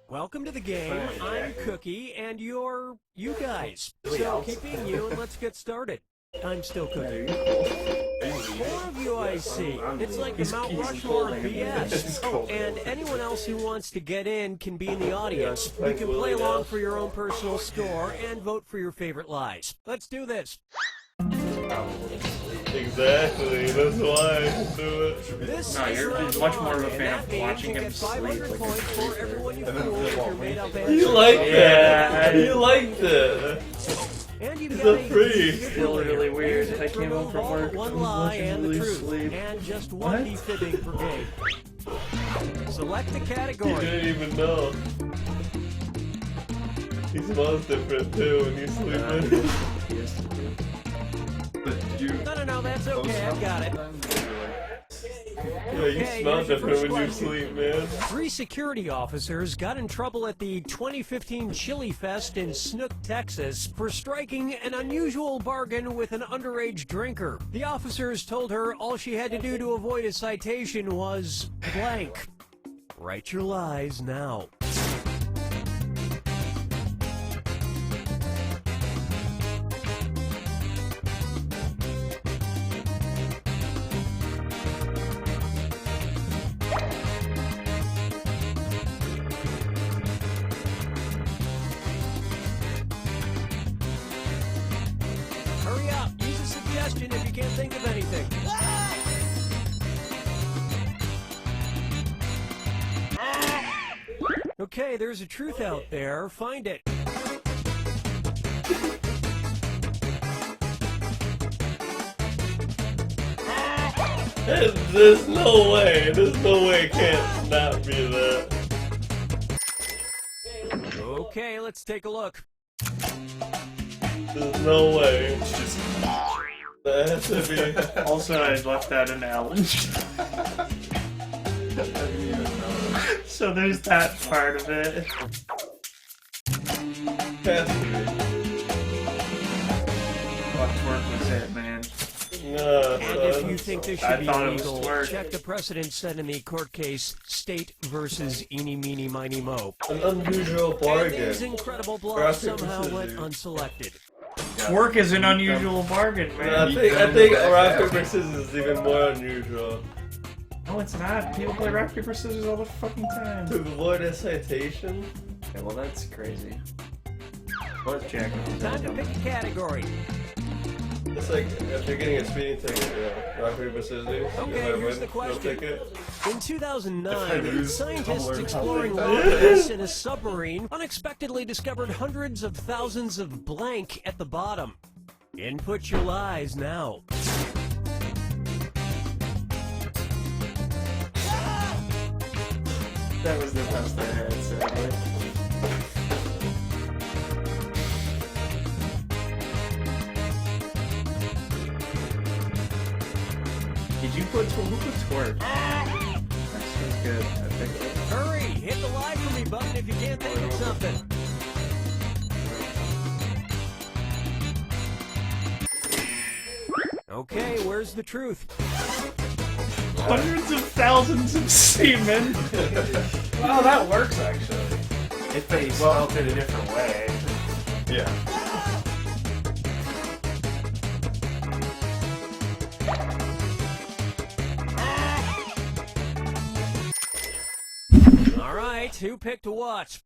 Welcome to the game. I'm Cookie, and you're you guys. So keep being you, and let's get started. I'm still Cookie. More of you I see. It's like the Mount Rushmore of BS. Oh, and anyone else who wants to get in can be in the audience. You can play along for your own personal score and vote for your favorite lies. Let's do this. Exactly, that's why I can do it. This No, is you're round much more of a one, fan and of that means watching you him get sleep 500 like a points for everyone you fool if you're made up answers. You like Yeah, that? You like that? And you've It's got a free. Feel really weird. I came home from work. One lie and the really truth, sleep. and just one defibbing per game. Select the You category. didn't even know. He smells different too when you sleep in. No, that's okay. I've got it. Yeah, you Okay, smell here's your different first when you question. sleep, man. 3 security officers got in trouble at the 2015 Chili Fest in Snook, Texas, for striking an unusual bargain with an underage drinker. The officers told her all she had to do to avoid a citation was blank. Write your lies now. Hurry up! Use a suggestion if you can't think of anything. Okay, there's a truth out there. Find it. There's no way. There's no way it can't not be that. Okay, let's take a look. There's no way. That has to be. Also, I left out an L. So there's that part of it. Has to be. What twerk was it, man? No, And if you think this should I be thought it was illegal, twerk. check the precedent set in the court case, State versus Eeny, Meeny, Miny, Mo. an unusual And bargain. these incredible Rock, blocks paper, somehow went scissors. unselected. Twerk is an unusual bargain, I man. think rock paper scissors is even more unusual. No, it's not. People play rock, paper, scissors all the fucking time. To avoid a citation. Okay, well, that's crazy. Let's check. Time to pick a category. It's like if you're getting a speeding ticket, yeah. Rock paper scissors. Okay, Whoever here's the wins, no question. ticket. In 2009, If I lose, scientists I'll learn exploring how to long play. ice in a submarine unexpectedly discovered hundreds of thousands of blank at the bottom. Input your lies now. That was the best I had, sadly. Did you put who put twerk? That's so good. I picked it. Hurry! Hit the lie for me button if you can't think of something. Okay, where's the truth? Hundreds of thousands of semen. Wow, that works actually. If they spelled it a different way. Yeah. right, who picked what?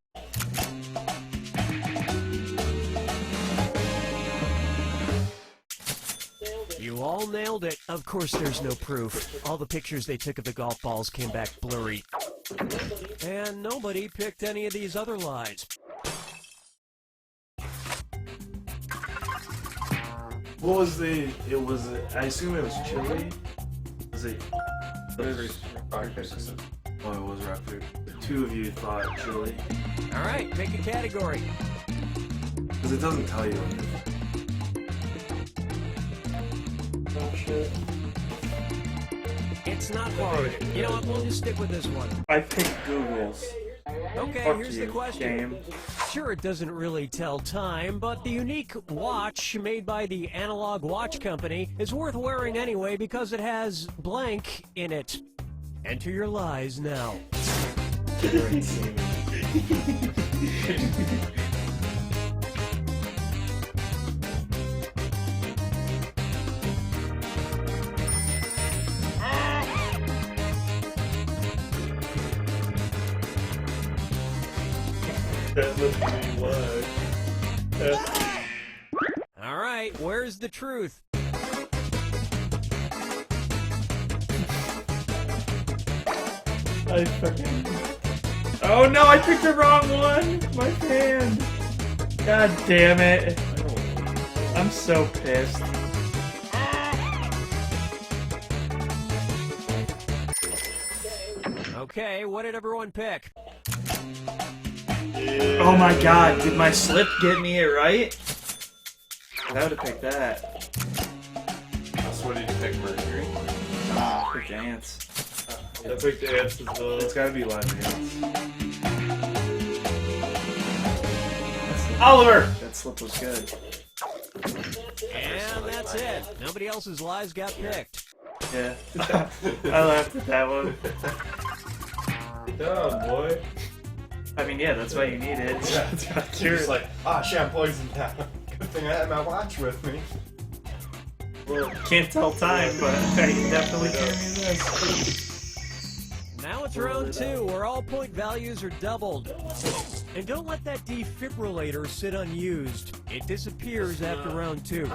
You all nailed it. Of course, there's no proof. All the pictures they took of the golf balls came back blurry. And nobody picked any of these other lies. What was the? It was. I assume it was chili. Was it? Rock, paper, scissors. Oh, it was rock paper. The two of you thought chili All right, pick a category. because it doesn't tell you. Oh shit! It's not hard. You know what? We'll just stick with this one. I picked Google's. Okay, Fuck here's you, the question. game. Sure, it doesn't really tell time, but the unique watch made by the Analog Watch Company is worth wearing anyway because it has blank in it. Enter your lies now. You're insane. That must be why. All right, where's the truth? I fucking. Oh no! I picked the wrong one. My fan. God damn it! I'm so pissed. Okay, what did everyone pick? Oh my god! Did my slip get me it right? I would have picked that. So what did you pick, Mercury? I picked ants. I picked the ants as well. It's gotta be live ants. Oliver! That slip was good. And that's it. Nobody else's lies got picked. Yeah. I laughed at that one. Good job, boy. I mean, yeah, that's why you need it. You're just like, shit, I'm poisoned now. Good thing I had my watch with me. Well, can't tell time, but I definitely can do this. Now it's round 2, where all point values are doubled. And don't let that defibrillator sit unused. It disappears after round 2.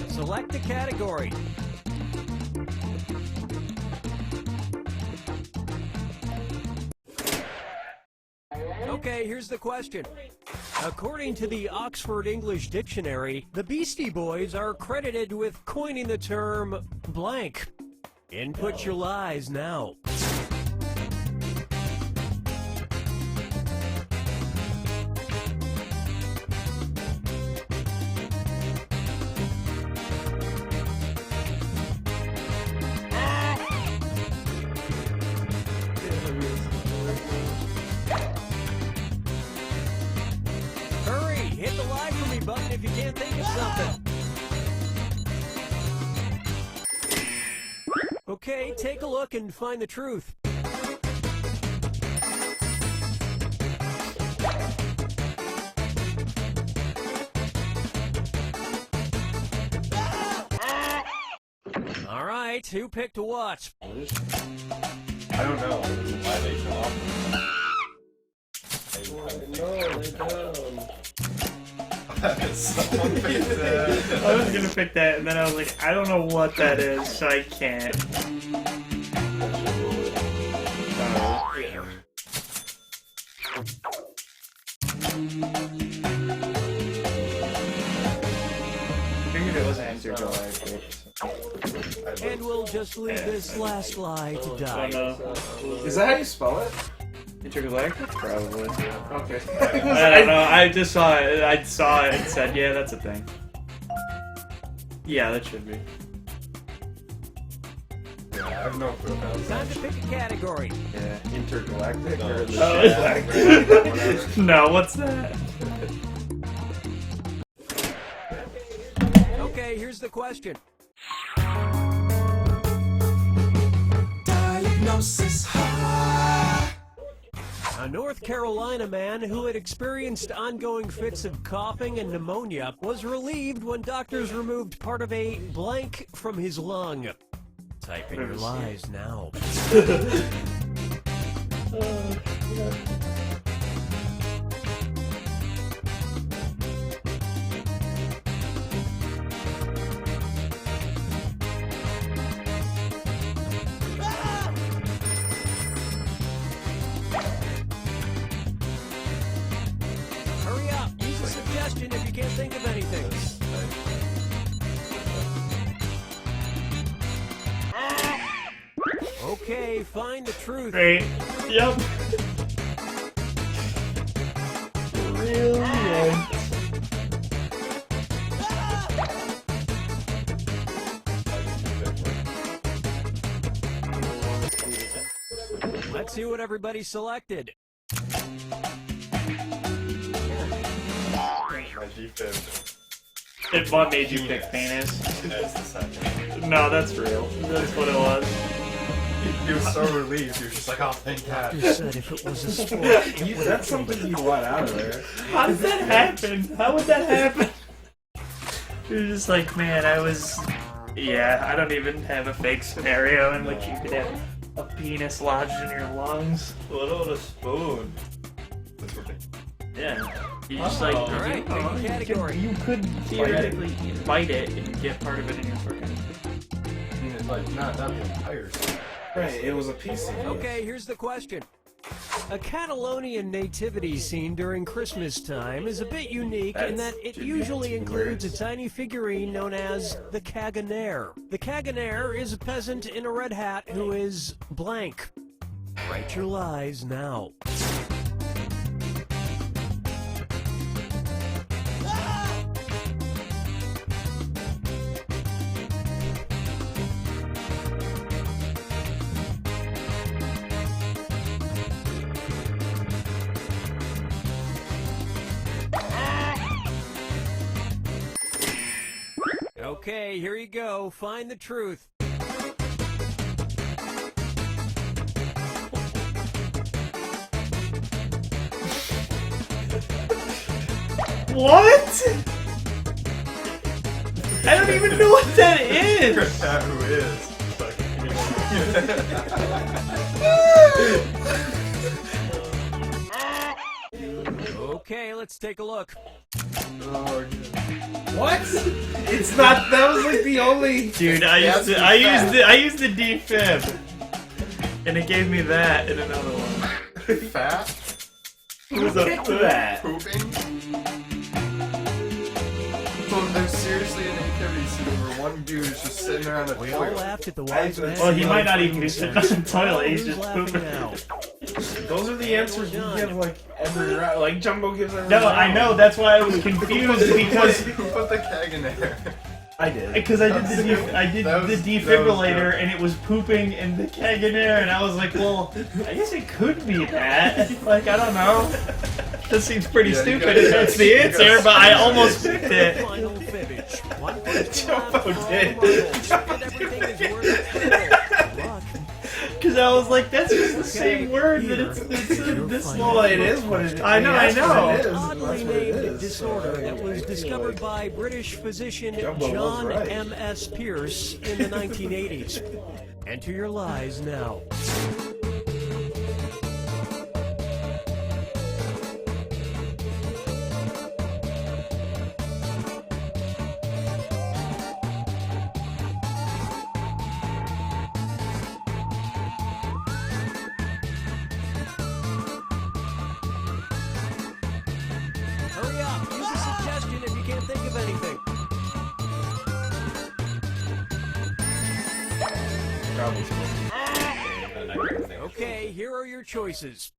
Select a category. Okay, here's the question. According to the Oxford English Dictionary, the Beastie Boys are credited with coining the term blank. Input your lies now. Hurry, hit the lie for me button if you can't think of something. Okay, take a look and find the truth. All right, who picked what? I don't know why they come up. No, they don't. Someone picked that. I was gonna pick that, and then I was like, I don't know what that is, so I can't. Figured it was intergalactic. And we'll just leave this last lie to Oh die. no. Is that how you spell it? Intergalactic? Probably. Okay. I don't know. I just saw it. I saw it and said, yeah, that's a thing. Yeah, that should be. Yeah, I have no clue about that. Time to pick a category. Yeah, intergalactic No. or the Oh, galactic? No, what's that? Okay, here's the question. A North Carolina man who had experienced ongoing fits of coughing and pneumonia was relieved when doctors removed part of a blank from his lung. Type in your lies now. Okay, find the truth. Great. Yep. Brilliant. Let's see what everybody selected. My defib. What made you pick penis? That's the second. No, that's real. That's what it was. He was so relieved. He was just like, oh, thank God. You said if it was a sport. That's something you want out of there. How does that happen? How would that happen? You're just like, man, I was... Yeah, I don't even have a fake scenario in which you could have a penis lodged in your lungs. What about a spoon? That's ridiculous. Yeah. You just like... All right, pick a category. You could theoretically bite it and get part of it in your fucking... I mean, like, not the entire thing. Right, it was a PC. Okay, here's the question. A Catalonian nativity scene during Christmas time is a bit unique in that it usually includes a tiny figurine known as the Caganer. The Caganer is a peasant in a red hat who is blank. Write your lies now. Okay, here you go. Find the truth. What? I don't even know what that is! Who is? Okay, let's take a look. What? It's not. That was like the only. Dude, I used the defib. And it gave me that in another one. Fat? It was a that. Pooping? So there's seriously an activity scene where one dude is just sitting there on the We all toilet. laughed at the wise man. Well, he might not even be sitting on the toilet, he's Who's just laughing pooping. now? Those are the answers we give like every round. Like Jumbo gives every No, round. I know, that's why I was confused because... Who put the keg in there? I did. Because I did the That was defibrillator good. and it was pooping in the keg in there and I was like, well, I guess it could be that. Like, I don't know. That seems pretty Yeah, you stupid got- if that's the you answer, got- but I almost picked it. Final fibbage. One question Jumbo left. did. And everything is worth it. Good luck. Because I was like, that's just the same word that Here it's is your this final Well, it is what it is. I know, I That's what it is. oddly That's what it named is. disorder So, that was like, discovered by British physician Jumbo was John right. M.S. Pierce in the 1980s. Enter your lies now. Hurry up, use a suggestion if you can't think of anything. Okay, here are your choices.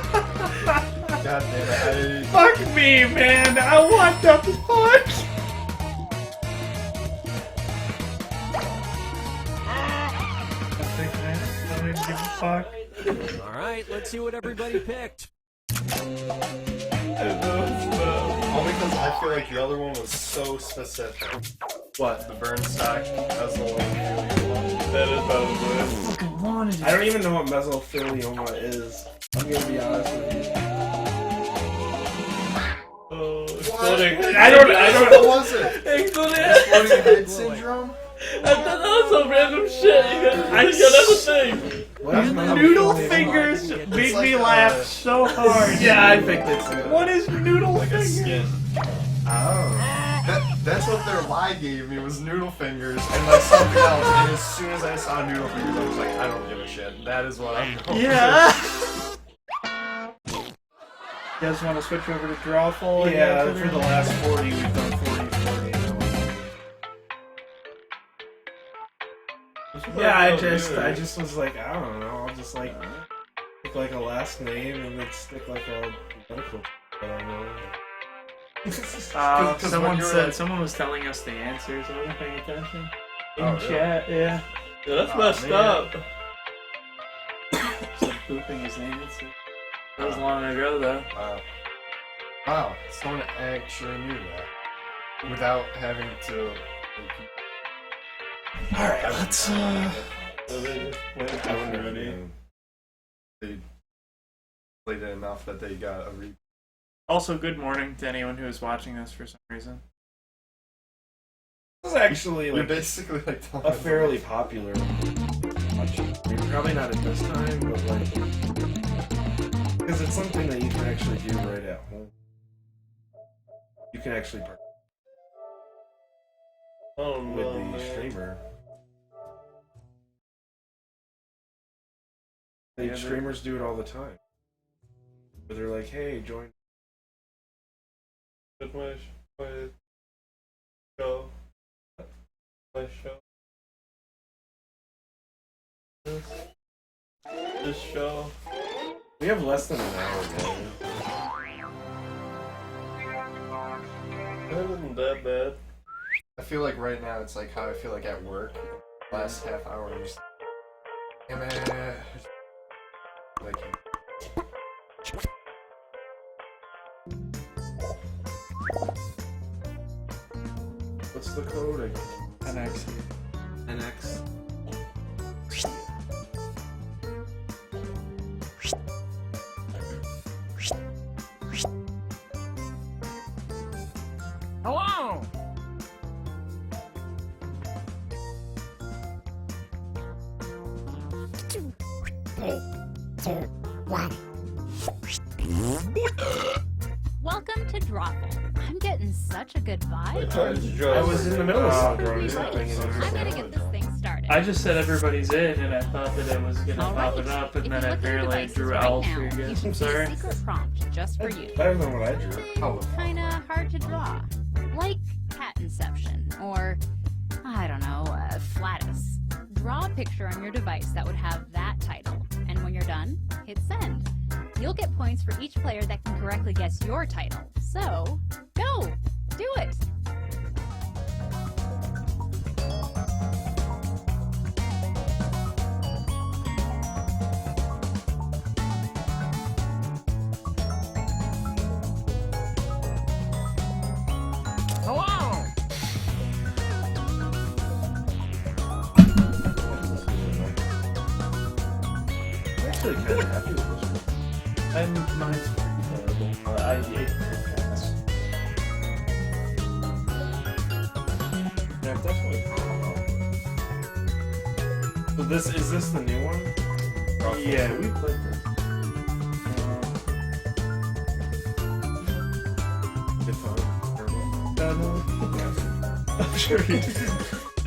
God damn it. Fuck me, man! I want the fuck! I don't give a fuck. Alright, let's see what everybody picked. All because I feel like the other one was so specific. What? The burn stock, that was the one. That is probably Fucking wanted I don't even know what mesothelioma is. I'm gonna be honest with you. exploding. I don't What was it? Exploding. Exploding head syndrome? I thought that was some random shit. You got everything. What is Noodle mesothelioma? fingers It's made like me a- laugh so hard. Yeah, I think that's it. What is noodle Like a fingers? skin. Oh. That's what their lie gave me was noodle fingers and like something else. And as soon as I saw noodle fingers, I was like, I don't give a shit. That is what I'm going Yeah. You guys want to switch over to Drawful? Yeah, again for the last 40, we've done 40. Yeah, I just was like, I don't know, I'll just like pick like a last name and then stick like a medical. I don't know. Someone was telling us the answers. I wasn't paying attention. In Oh, really? chat, yeah. Yeah, that's messed man. up. It's like pooping his name. That was long ago, though. Wow, someone actually knew that without having to. Alright, let's, So they just went already. They played it enough that they got a re. Also, good morning to anyone who is watching this for some reason. This is actually We're like basically like a fairly popular watch. I mean, probably not at this time, but like, because it's something that you can actually do right at home. You can actually participate Oh with no, the man. streamer. Yeah, Streamers do it all the time. Where they're like, hey, join. With my show. My show. This show. We have less than an hour, man. That wasn't that bad. I feel like right now it's like how I feel like at work. Last half hour, I'm just like, yeah, man. Like, What's the code? NX. NX. Hello! Welcome to Drawful. I'm getting such a good vibe. I was in the middle of drawing something. I'm gonna get this thing started. I just said everybody's in, and I thought that it was gonna All pop right. it up, and If then you I look at your barely devices drew right L now, for you you guys. can I'm see sorry. a secret prompt just for you. Better than what I drew. Kinda hard to draw, like cat inception, or I don't know, flatus. Draw a picture on your device that would have that title, and when you're done, hit send. You'll get points for each player that can correctly guess your title. So, go! Do it! Hello! I'm actually kind of happy with this one. Mine's pretty terrible. I hate this. Yeah, definitely. So is this the new one? Yeah, we played this. It's on. No. I'm sure you did.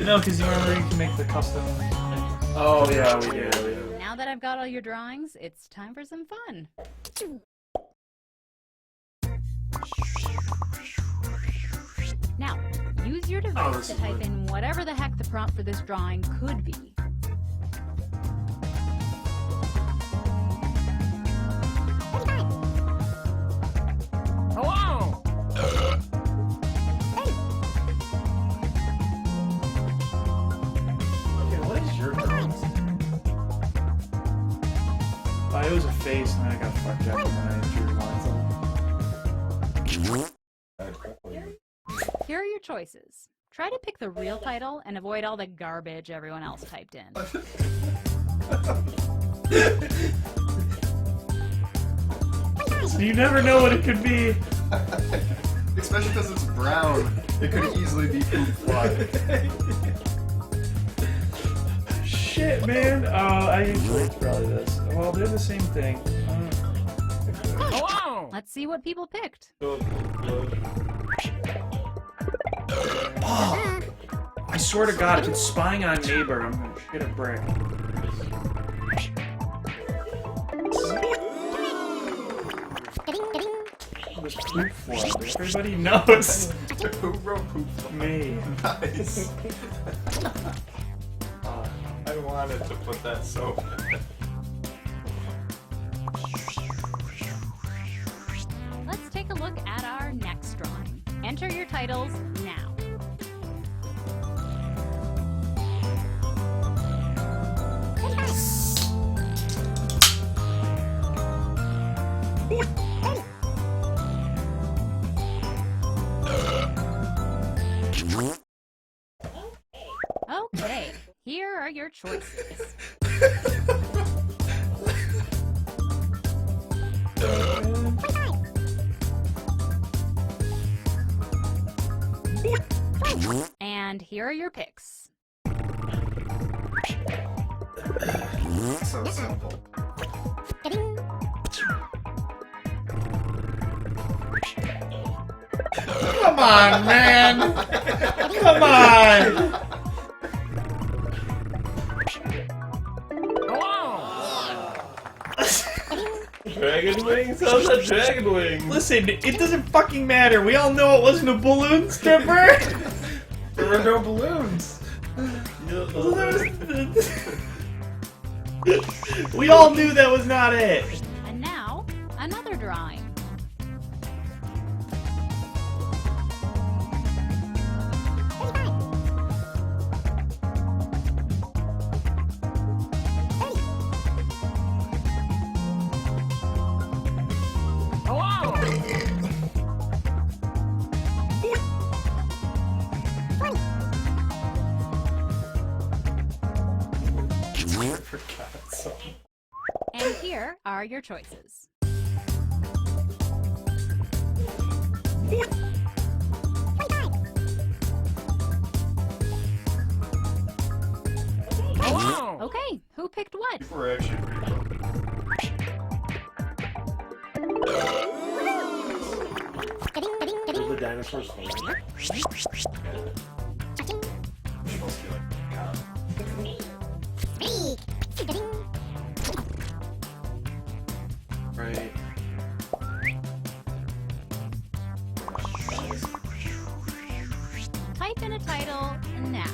No, because you remember you can make the custom. Oh yeah, we did. Now that I've got all your drawings, it's time for some fun. Now, use your device this to is type good. in whatever the heck the prompt for this drawing could be. Hello! Okay, what is your drawing? It was a face, and then I got fucked up, and then I drew lines on it. Here are your choices. Try to pick the real title and avoid all the garbage everyone else typed in. So you never know what it could be. especially because it's brown, it could easily be poop fly. Shit, man. I usually it's probably this. Well, they're the same thing. Hello! Let's see what people picked. I swear to God, if it's spying on neighbor, I'm gonna shit a brick. with poop flood. Everybody knows. Who wrote poop? Me. Nice. I wanted to put that so bad. Let's take a look at our next drawing. Enter your titles now. Okay, here are your choices. And here are your picks. So simple. Come on, man! Come on! Dragon wings? How's that dragon wing? Listen, it doesn't fucking matter. We all know it wasn't a balloon stripper. There were no balloons. We all knew that was not it. And now, another drawing. And here are your choices. Okay, who picked what? We're actually pretty Did the dinosaurs fall? supposed to be like common. Right. Type in a title now.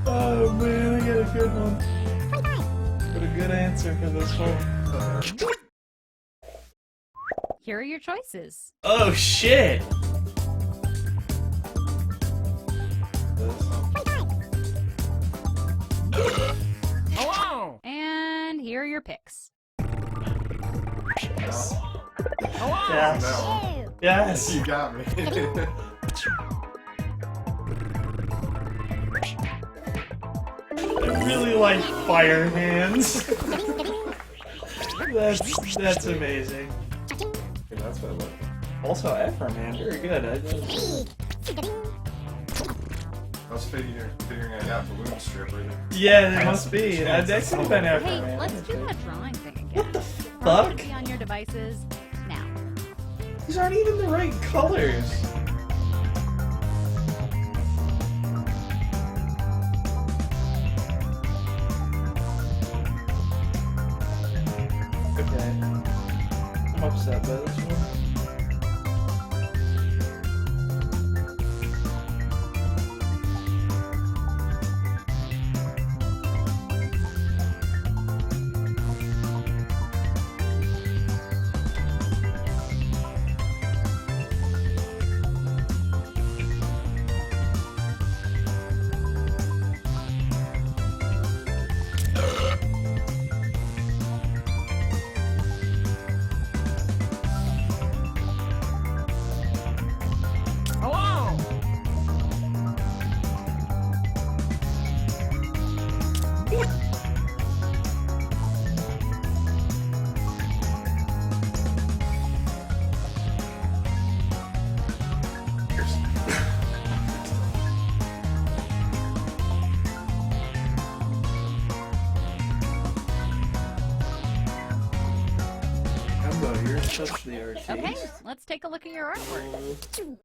Oh man, I got a good one. Got a good answer for this one. Here are your choices. Oh shit! And here are your picks. Yes. No. Yes. You got me. I really like fire hands. That's amazing. And that's what I like. Also, Ephra, man, very good. I was figuring I got balloon stripper. Yeah, it must be. That could have been Ephra, Hey, man. let's do that drawing thing again. What the Probably fuck? be on your devices now. These aren't even the right colors. Okay. I'm upset by this one. You're such the artiste. Okay, let's take a look at your artwork.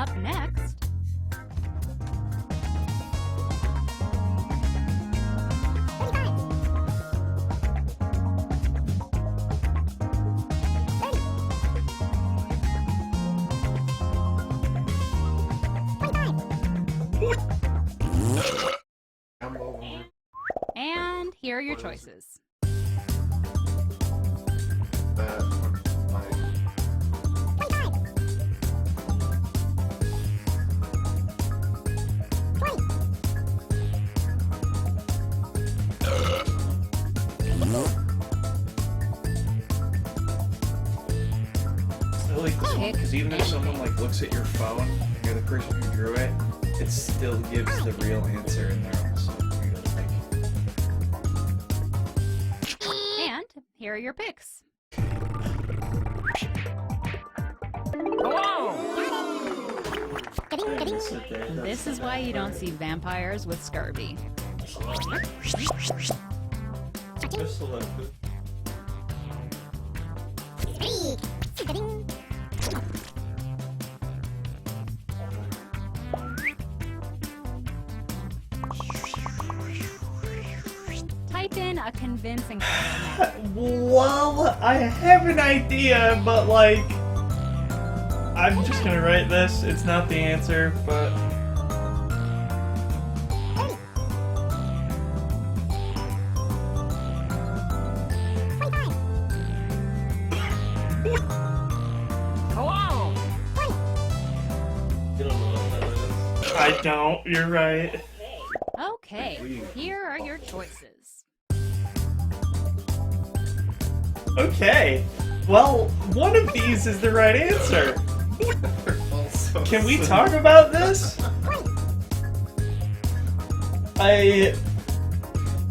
Up next. And here are your choices. I like this one because even if someone like looks at your phone and you're the person who drew it, it still gives the real answer in there also. And here are your picks. This is why you don't see vampires with scurvy. Just selected. Type in a convincing title. Well, I have an idea, but like, I'm just gonna write this. It's not the answer, but. Hello! You don't know what that is. I don't, you're right. Okay, here are your choices. Okay. Well, one of these is the right answer. Also Can we talk about this?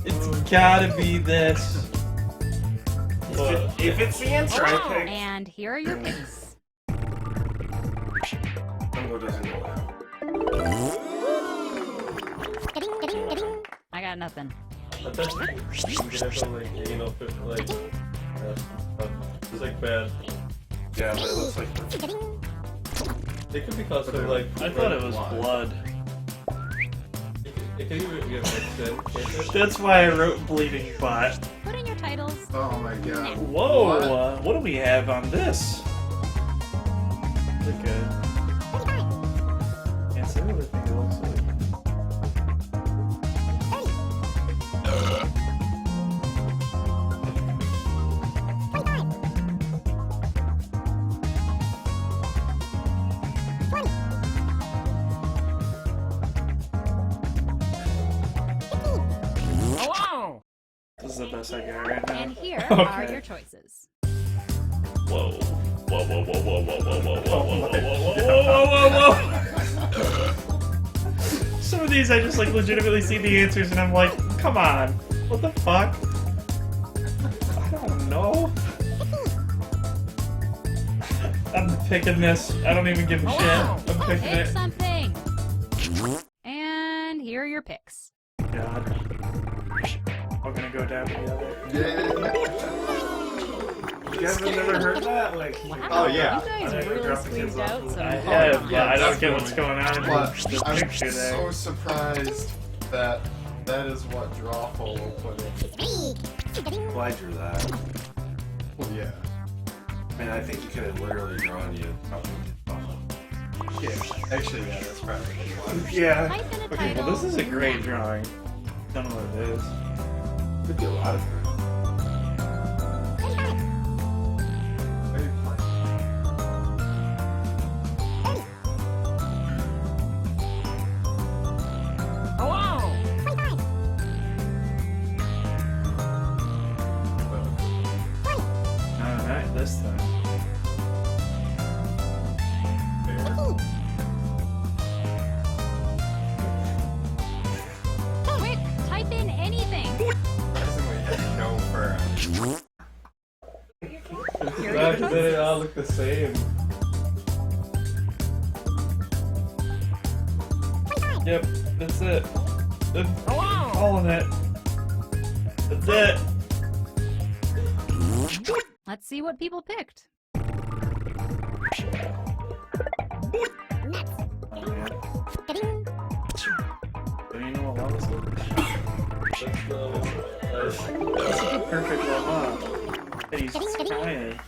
It's gotta be this. If it's the answer, I pick. And here are your picks. Tango doesn't know that. I got nothing. But that's you get it like, you know, like, it's like bad. Yeah, but it looks like It could be caused by like. I thought it was blood. It could even get mixed in. Can't it? That's why I wrote bleeding butt. Put in your titles. Oh my god. Whoa, what do we have on this? Like a... Can't say what I think it looks like. Hello! This is the best I got right now. And here Okay. are your choices. Whoa. Whoa, whoa, whoa, whoa, whoa, whoa, whoa, whoa, whoa, whoa, whoa, whoa. Some of these I just like legitimately see the answers and I'm like, come on. What the fuck? I don't know. I'm picking this. I don't even give a shit. I'm picking Pick it. something. And here are your picks. God. We're gonna go down to the other. You guys have never heard that? Like, Oh, yeah. You guys really squeezed out some. I have, but I don't get what's going on in But the I'm picture there. so surprised that that is what Drawful will put in. well, I drew that. Yeah. I mean, I think you could have literally drawn you. Yeah. Actually, yeah, that's probably what it was. Yeah. Type in a Okay, title. well this is a great drawing. Don't know what it is. Could be a lot of it. Hello! Alright, this time. Quick, type in anything. Surprisingly, had no fur. Here are Back your then it choices. all look the same. Yep, that's it. I'm Hello! calling it. That's it. Let's see what people picked. That's a perfect one, and he's trying.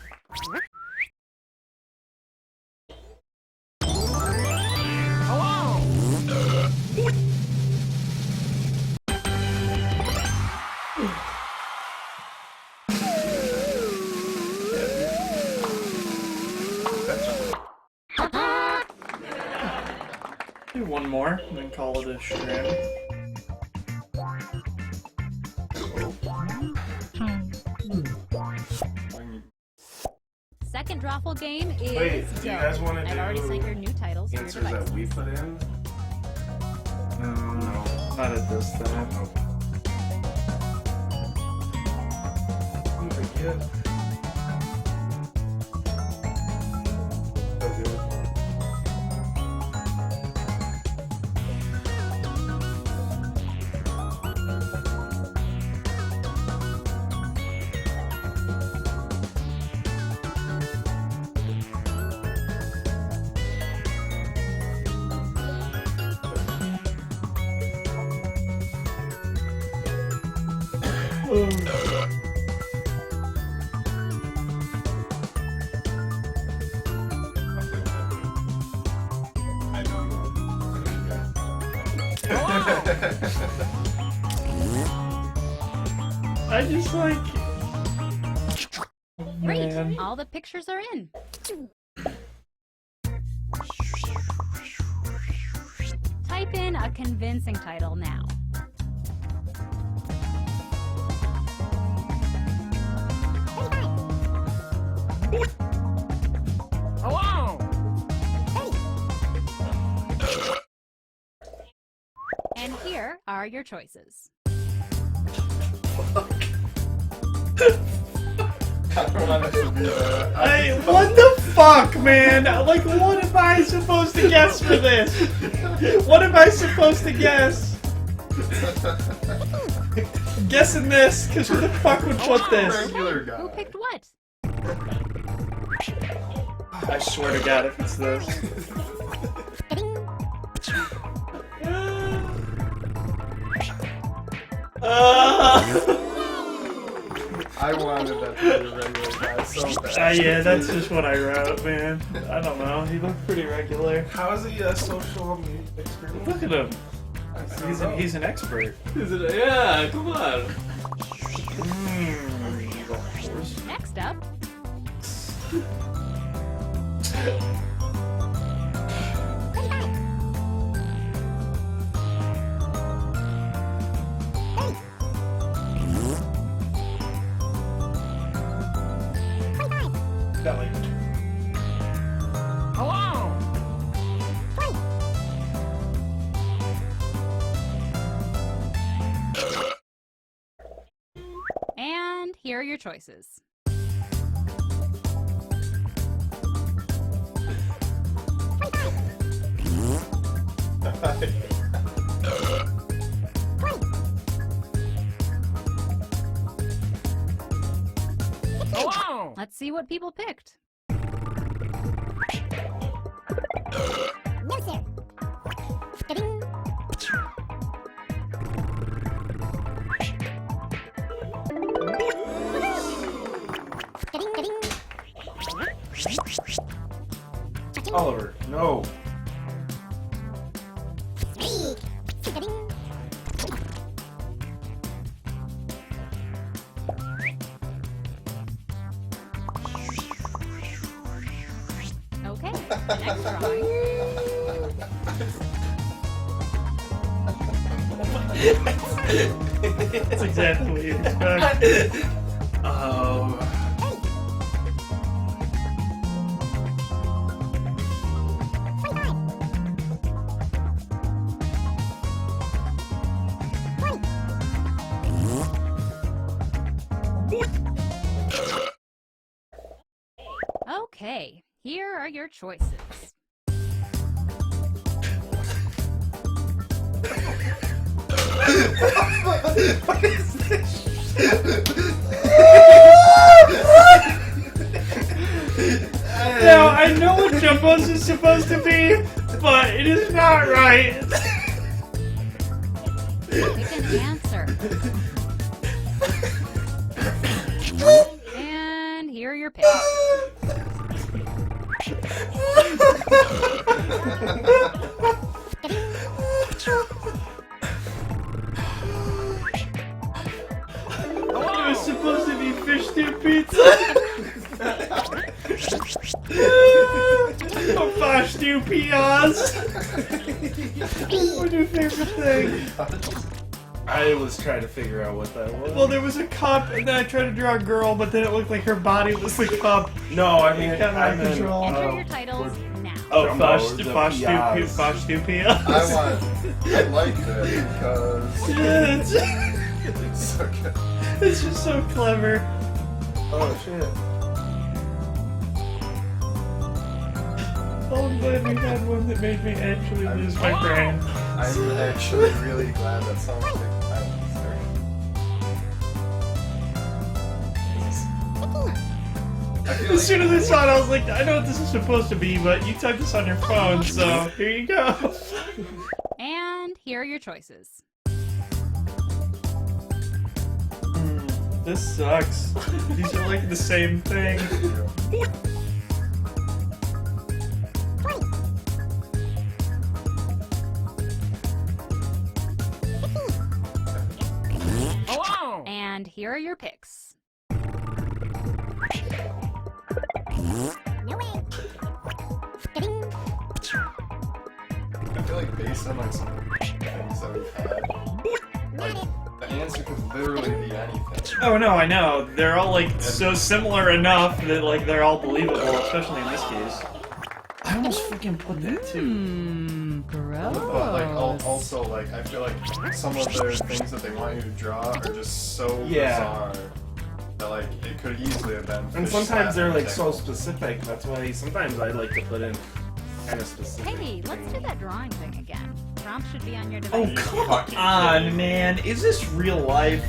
Do one more and then call it a stream. Second drawful game is Wait, do you guys want to I've do already sent your new titles to your answers device. that we put in? No, not at this time. Don't forget. So good. I just like. Great! Man. All the pictures are in. Type in a convincing title now. And here are your choices. Hey, what the fuck, man? Like, what am I supposed to guess for this? What am I supposed to guess? I'm guessing this, because who the fuck would put this? Regular guy. Who picked what? I swear to God, if it's this. I wanted that to be a regular guy so bad. Yeah, that's just what I wrote, man. I don't know. He looked pretty regular. How is he a social media expert? Look at him. He's an expert. Yeah, come on. Next up, and here are your choices. Let's see what people picked. No, sir. Oliver, no. Okay, next drawing. That's exactly what you expect. Okay, here are your choices. What is this? Now, I know what Jumbos is supposed to be, but it is not right. Pick an answer. And here are your picks. It was supposed to be fish stew pizza. Or fish stew peas. What's your favorite thing? I was trying to figure out what that was. Well, there was a cup, and then I tried to draw a girl, but then it looked like her body was the cup. No, I mean, Got out of I meant, control. Enter your titles now. Oh, Jumbo, fish stew peas. I like that because Yeah, it's so good. it's just so clever. oh shit. Oh, I'm glad we had one that made me actually lose my brain. I'm actually really glad that sounds like I feel As soon as I saw it, I was like, I know what this is supposed to be, but you typed this on your phone, so here you go. And here are your choices. This sucks. These are like the same thing. And here are your picks. I feel like based on like some things that we've had, like, the answer could literally be anything. Oh no, I know. They're all like so similar enough that like they're all believable, especially in this case. I almost freaking put that too. Gross. But like also like I feel like some of their things that they want you to draw are just so bizarre that like it could easily have been. And fish sometimes they're slap like so technique. specific. That's why sometimes I like to put in kind of specific. Hey, let's do things. that drawing thing again. Prompt should be on your Oh device. come fucking on, kidding me? man! Is this real life?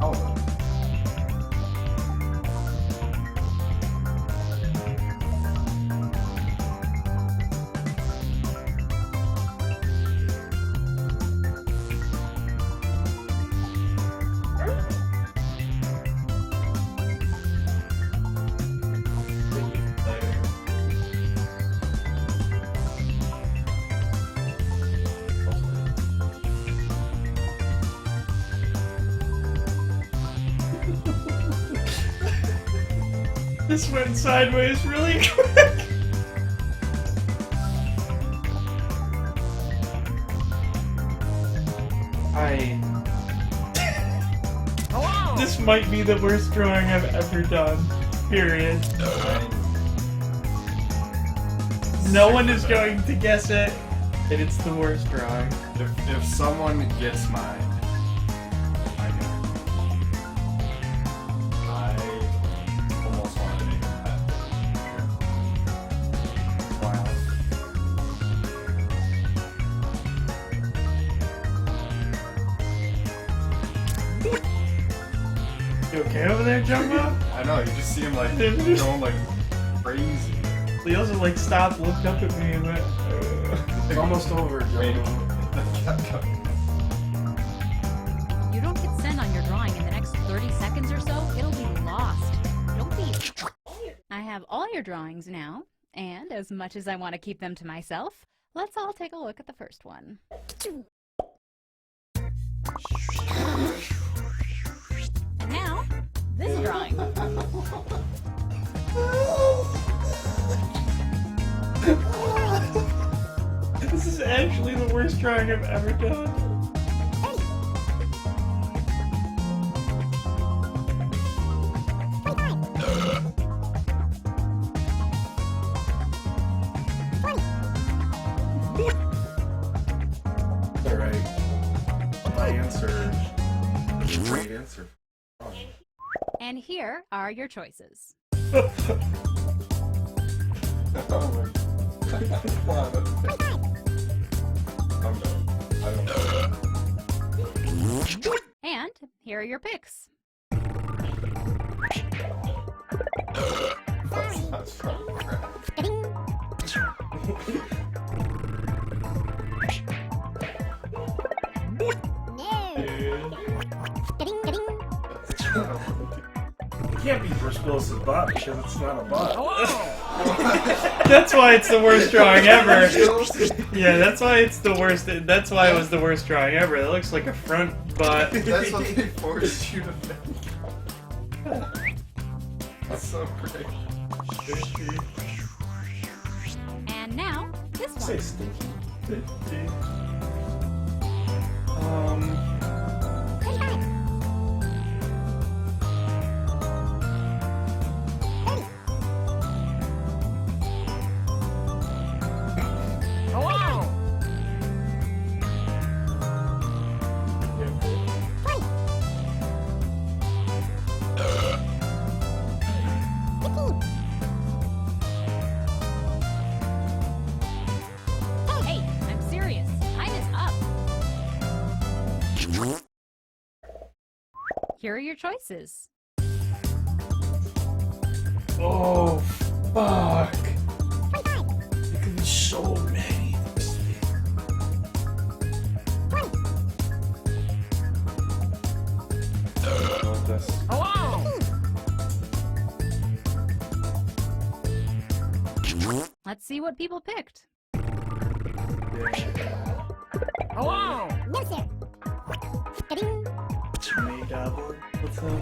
Oh. This went sideways really quick. This might be the worst drawing I've ever done. Period. No one is going to guess it, and it's the worst drawing. If someone gets mine, I almost want to make that. Wow. You okay over there, Jumbo? I know, you just see him like Just- going like crazy. He also like stopped, looked up at me, and went. It's almost over, Wait. Jumbo. If you don't hit send on your drawing in the next 30 seconds or so, it'll be lost. Don't be. I have all your drawings now, and as much as I want to keep them to myself, let's all take a look at the first one. And now, this drawing. This is actually the worst drawing I've ever done. Alright. My answer is a great answer. And here are your choices. Oh my God. I'm done. I don't know. And here are your picks. That's not strong crap. can't be Briscoe's butt because it's not a butt. That's why it's the worst drawing ever. Yeah, that's why it's the worst. That's why it was the worst drawing ever. It looks like a front butt. That's what they forced you to make. That's so great. And now, this Say one. stinky. Hey, I'm serious. Time is up. Here are your choices. Oh, fuck. You can be so many. Let's see what people picked. No, sir. Made up. What's that?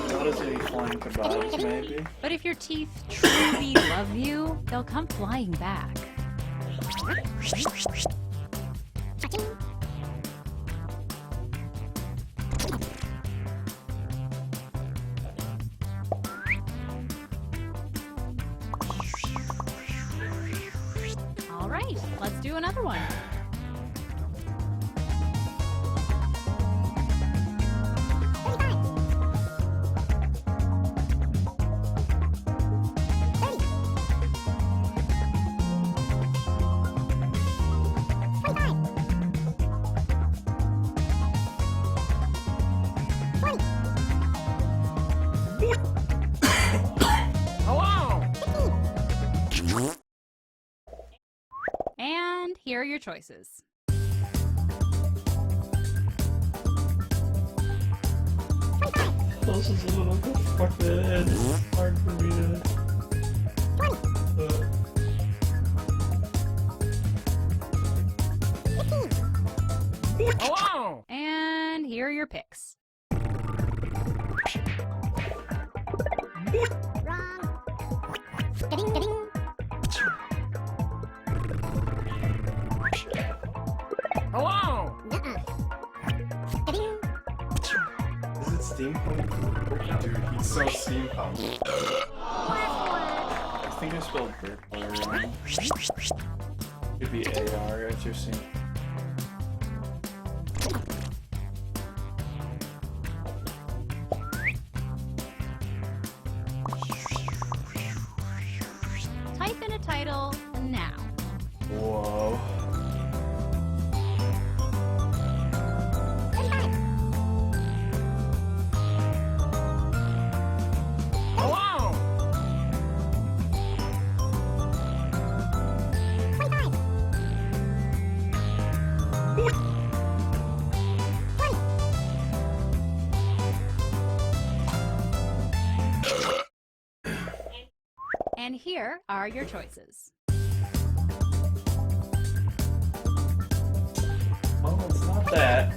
Thought it was gonna be flying kebabs, maybe. But if your teeth truly love you, they'll come flying back. All right, let's do another one. And here are your choices. This is a little bit fucked in. It's hard for me to. And here are your picks. Is it steampunk? Dude, he's so steampunk. I think I spelled burglar wrong. Could be AR, I just seen. Type in a title now. Whoa. And here are your choices. Well, it's not that.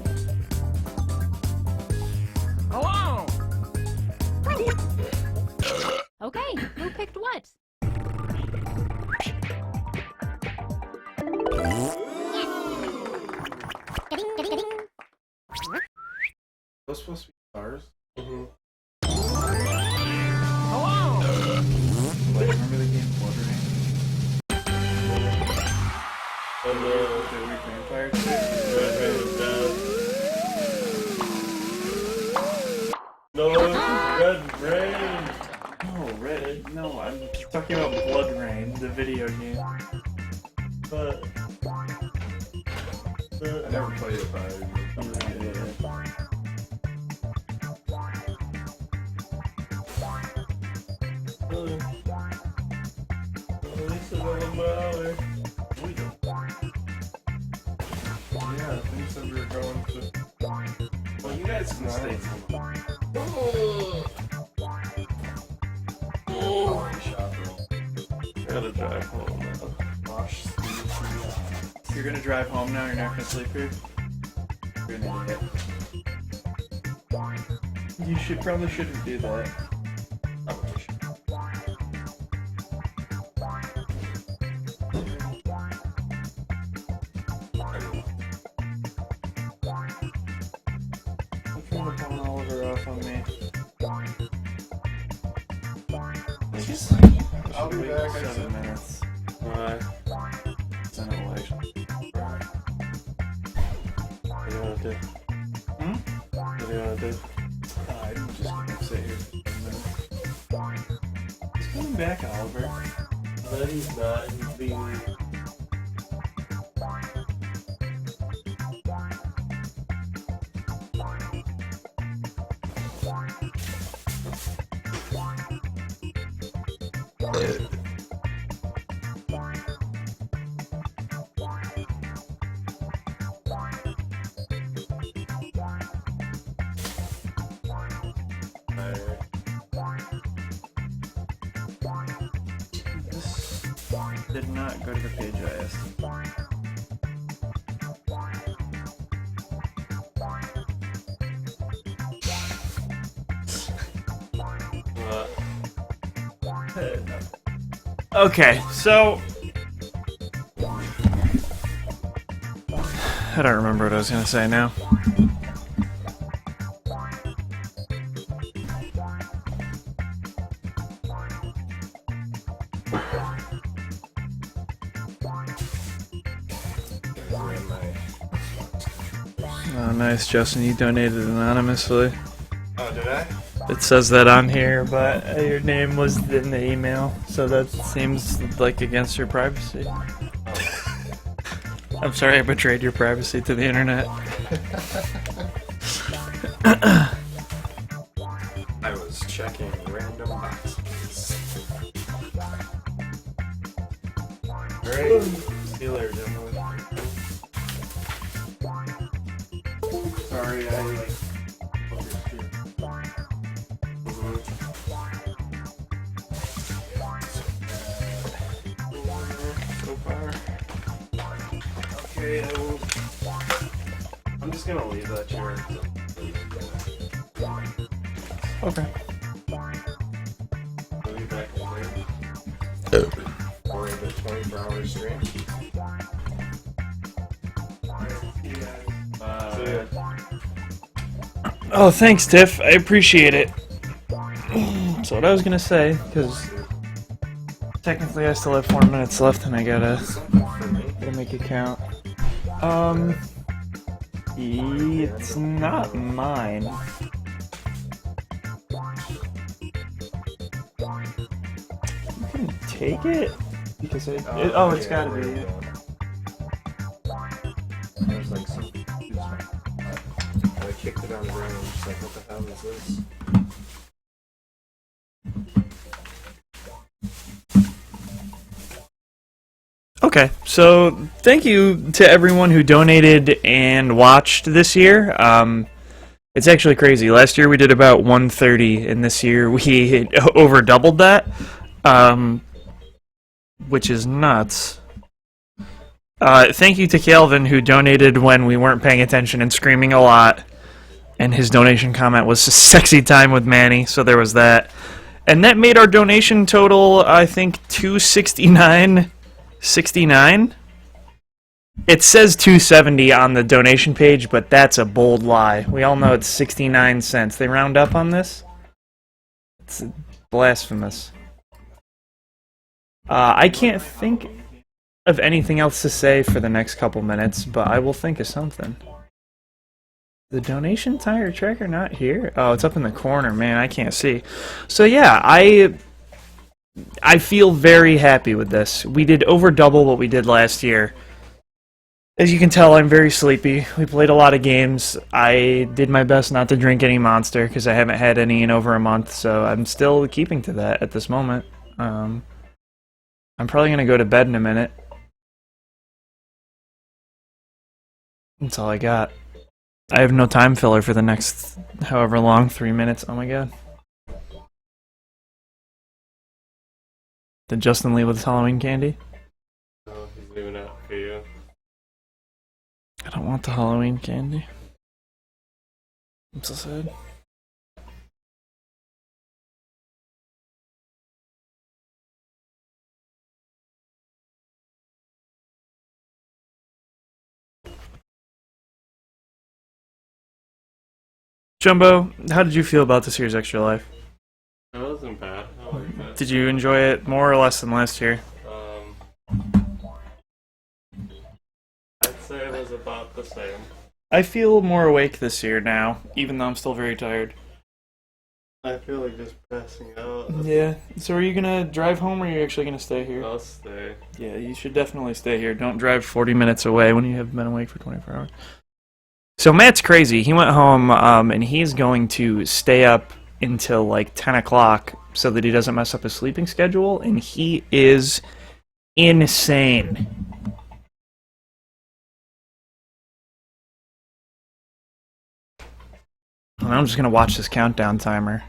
Okay, who picked what? Those supposed to be stars? Like, remember the game Blood Rain? The weird vampire No, Red Rain. No, Red. No, I'm talking about Blood Rain, the video game. But I never played it, but Yeah, things that we were going to. Well, you That's nice. Gotta drive home now. You're gonna drive home now. You're not gonna sleep here. You're an idiot. You probably shouldn't do that. Turn the phone Oliver off on me. I'll be back. 7 minutes. Alright. It's an election. What do you wanna do? What do you wanna do? I'm just gonna sit here for 10 minutes. He's coming back, Oliver. No, he's not. He's being. This did not go to the page I asked him. Okay, so I don't remember what I was gonna say now. Oh, nice, Justin. You donated anonymously. Oh, did I? It says that on here, but your name was in the email, so that seems like against your privacy. I'm sorry I betrayed your privacy to the internet. I was checking random boxes. Alright. See you later, gentlemen. Sorry, I like. So far. Okay, I'm just gonna leave that chair. Okay. I'll be back later. For the 24-hour stream. See ya. Oh, thanks, Tiff. I appreciate it. That's what I was gonna say, because technically I still have 4 minutes left and I gotta make it count. It's not mine. You can take it? Because it's gotta be. There's like some. I kicked it on the ground. I'm just like, what the hell is this? Okay, so thank you to everyone who donated and watched this year. It's actually crazy. Last year we did about 130, and this year we over doubled that, which is nuts. Thank you to Calvin, who donated when we weren't paying attention and screaming a lot, and his donation comment was "sexy time with Manny," so there was that. And that made our donation total, I think, $269.69. It says $270 on the donation page, but that's a bold lie. We all know it's 69 cents. They round up on this? It's blasphemous. I can't think of anything else to say for the next couple minutes, but I will think of something. The donation tire tracker not here? Oh, it's up in the corner, man. I can't see. So yeah, I feel very happy with this. We did over double what we did last year. As you can tell, I'm very sleepy. We played a lot of games. I did my best not to drink any Monster because I haven't had any in over a month, so I'm still keeping to that at this moment. I'm probably going to go to bed in a minute. That's all I got. I have no time filler for the next however long, 3 minutes. Oh my god. Did Justin leave with his Halloween candy? No, he's leaving out for you. I don't want the Halloween candy. I'm so sad. Jumbo, how did you feel about this year's Extra Life? That wasn't bad. I liked it. Did you enjoy it more or less than last year? I'd say it was about the same. I feel more awake this year now, even though I'm still very tired. I feel like just passing out. Yeah. So are you gonna drive home or are you actually gonna stay here? I'll stay. Yeah, you should definitely stay here. Don't drive 40 minutes away when you have been awake for 24 hours. So Matt's crazy. He went home and he's going to stay up until like 10 o'clock so that he doesn't mess up his sleeping schedule, and he is insane. And I'm just going to watch this countdown timer.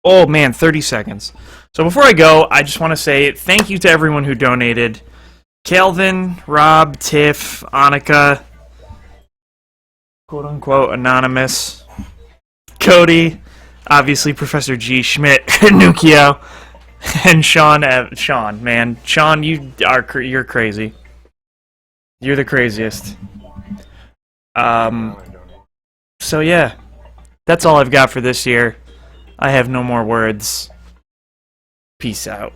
Oh man, 30 seconds. So before I go, I just want to say thank you to everyone who donated. Calvin, Rob, Tiff, Annika, quote-unquote anonymous, Cody, obviously Professor G, Schmidt, Nukio, and Sean. Sean, man. Sean, you're crazy. You're the craziest. So yeah, that's all I've got for this year. I have no more words. Peace out.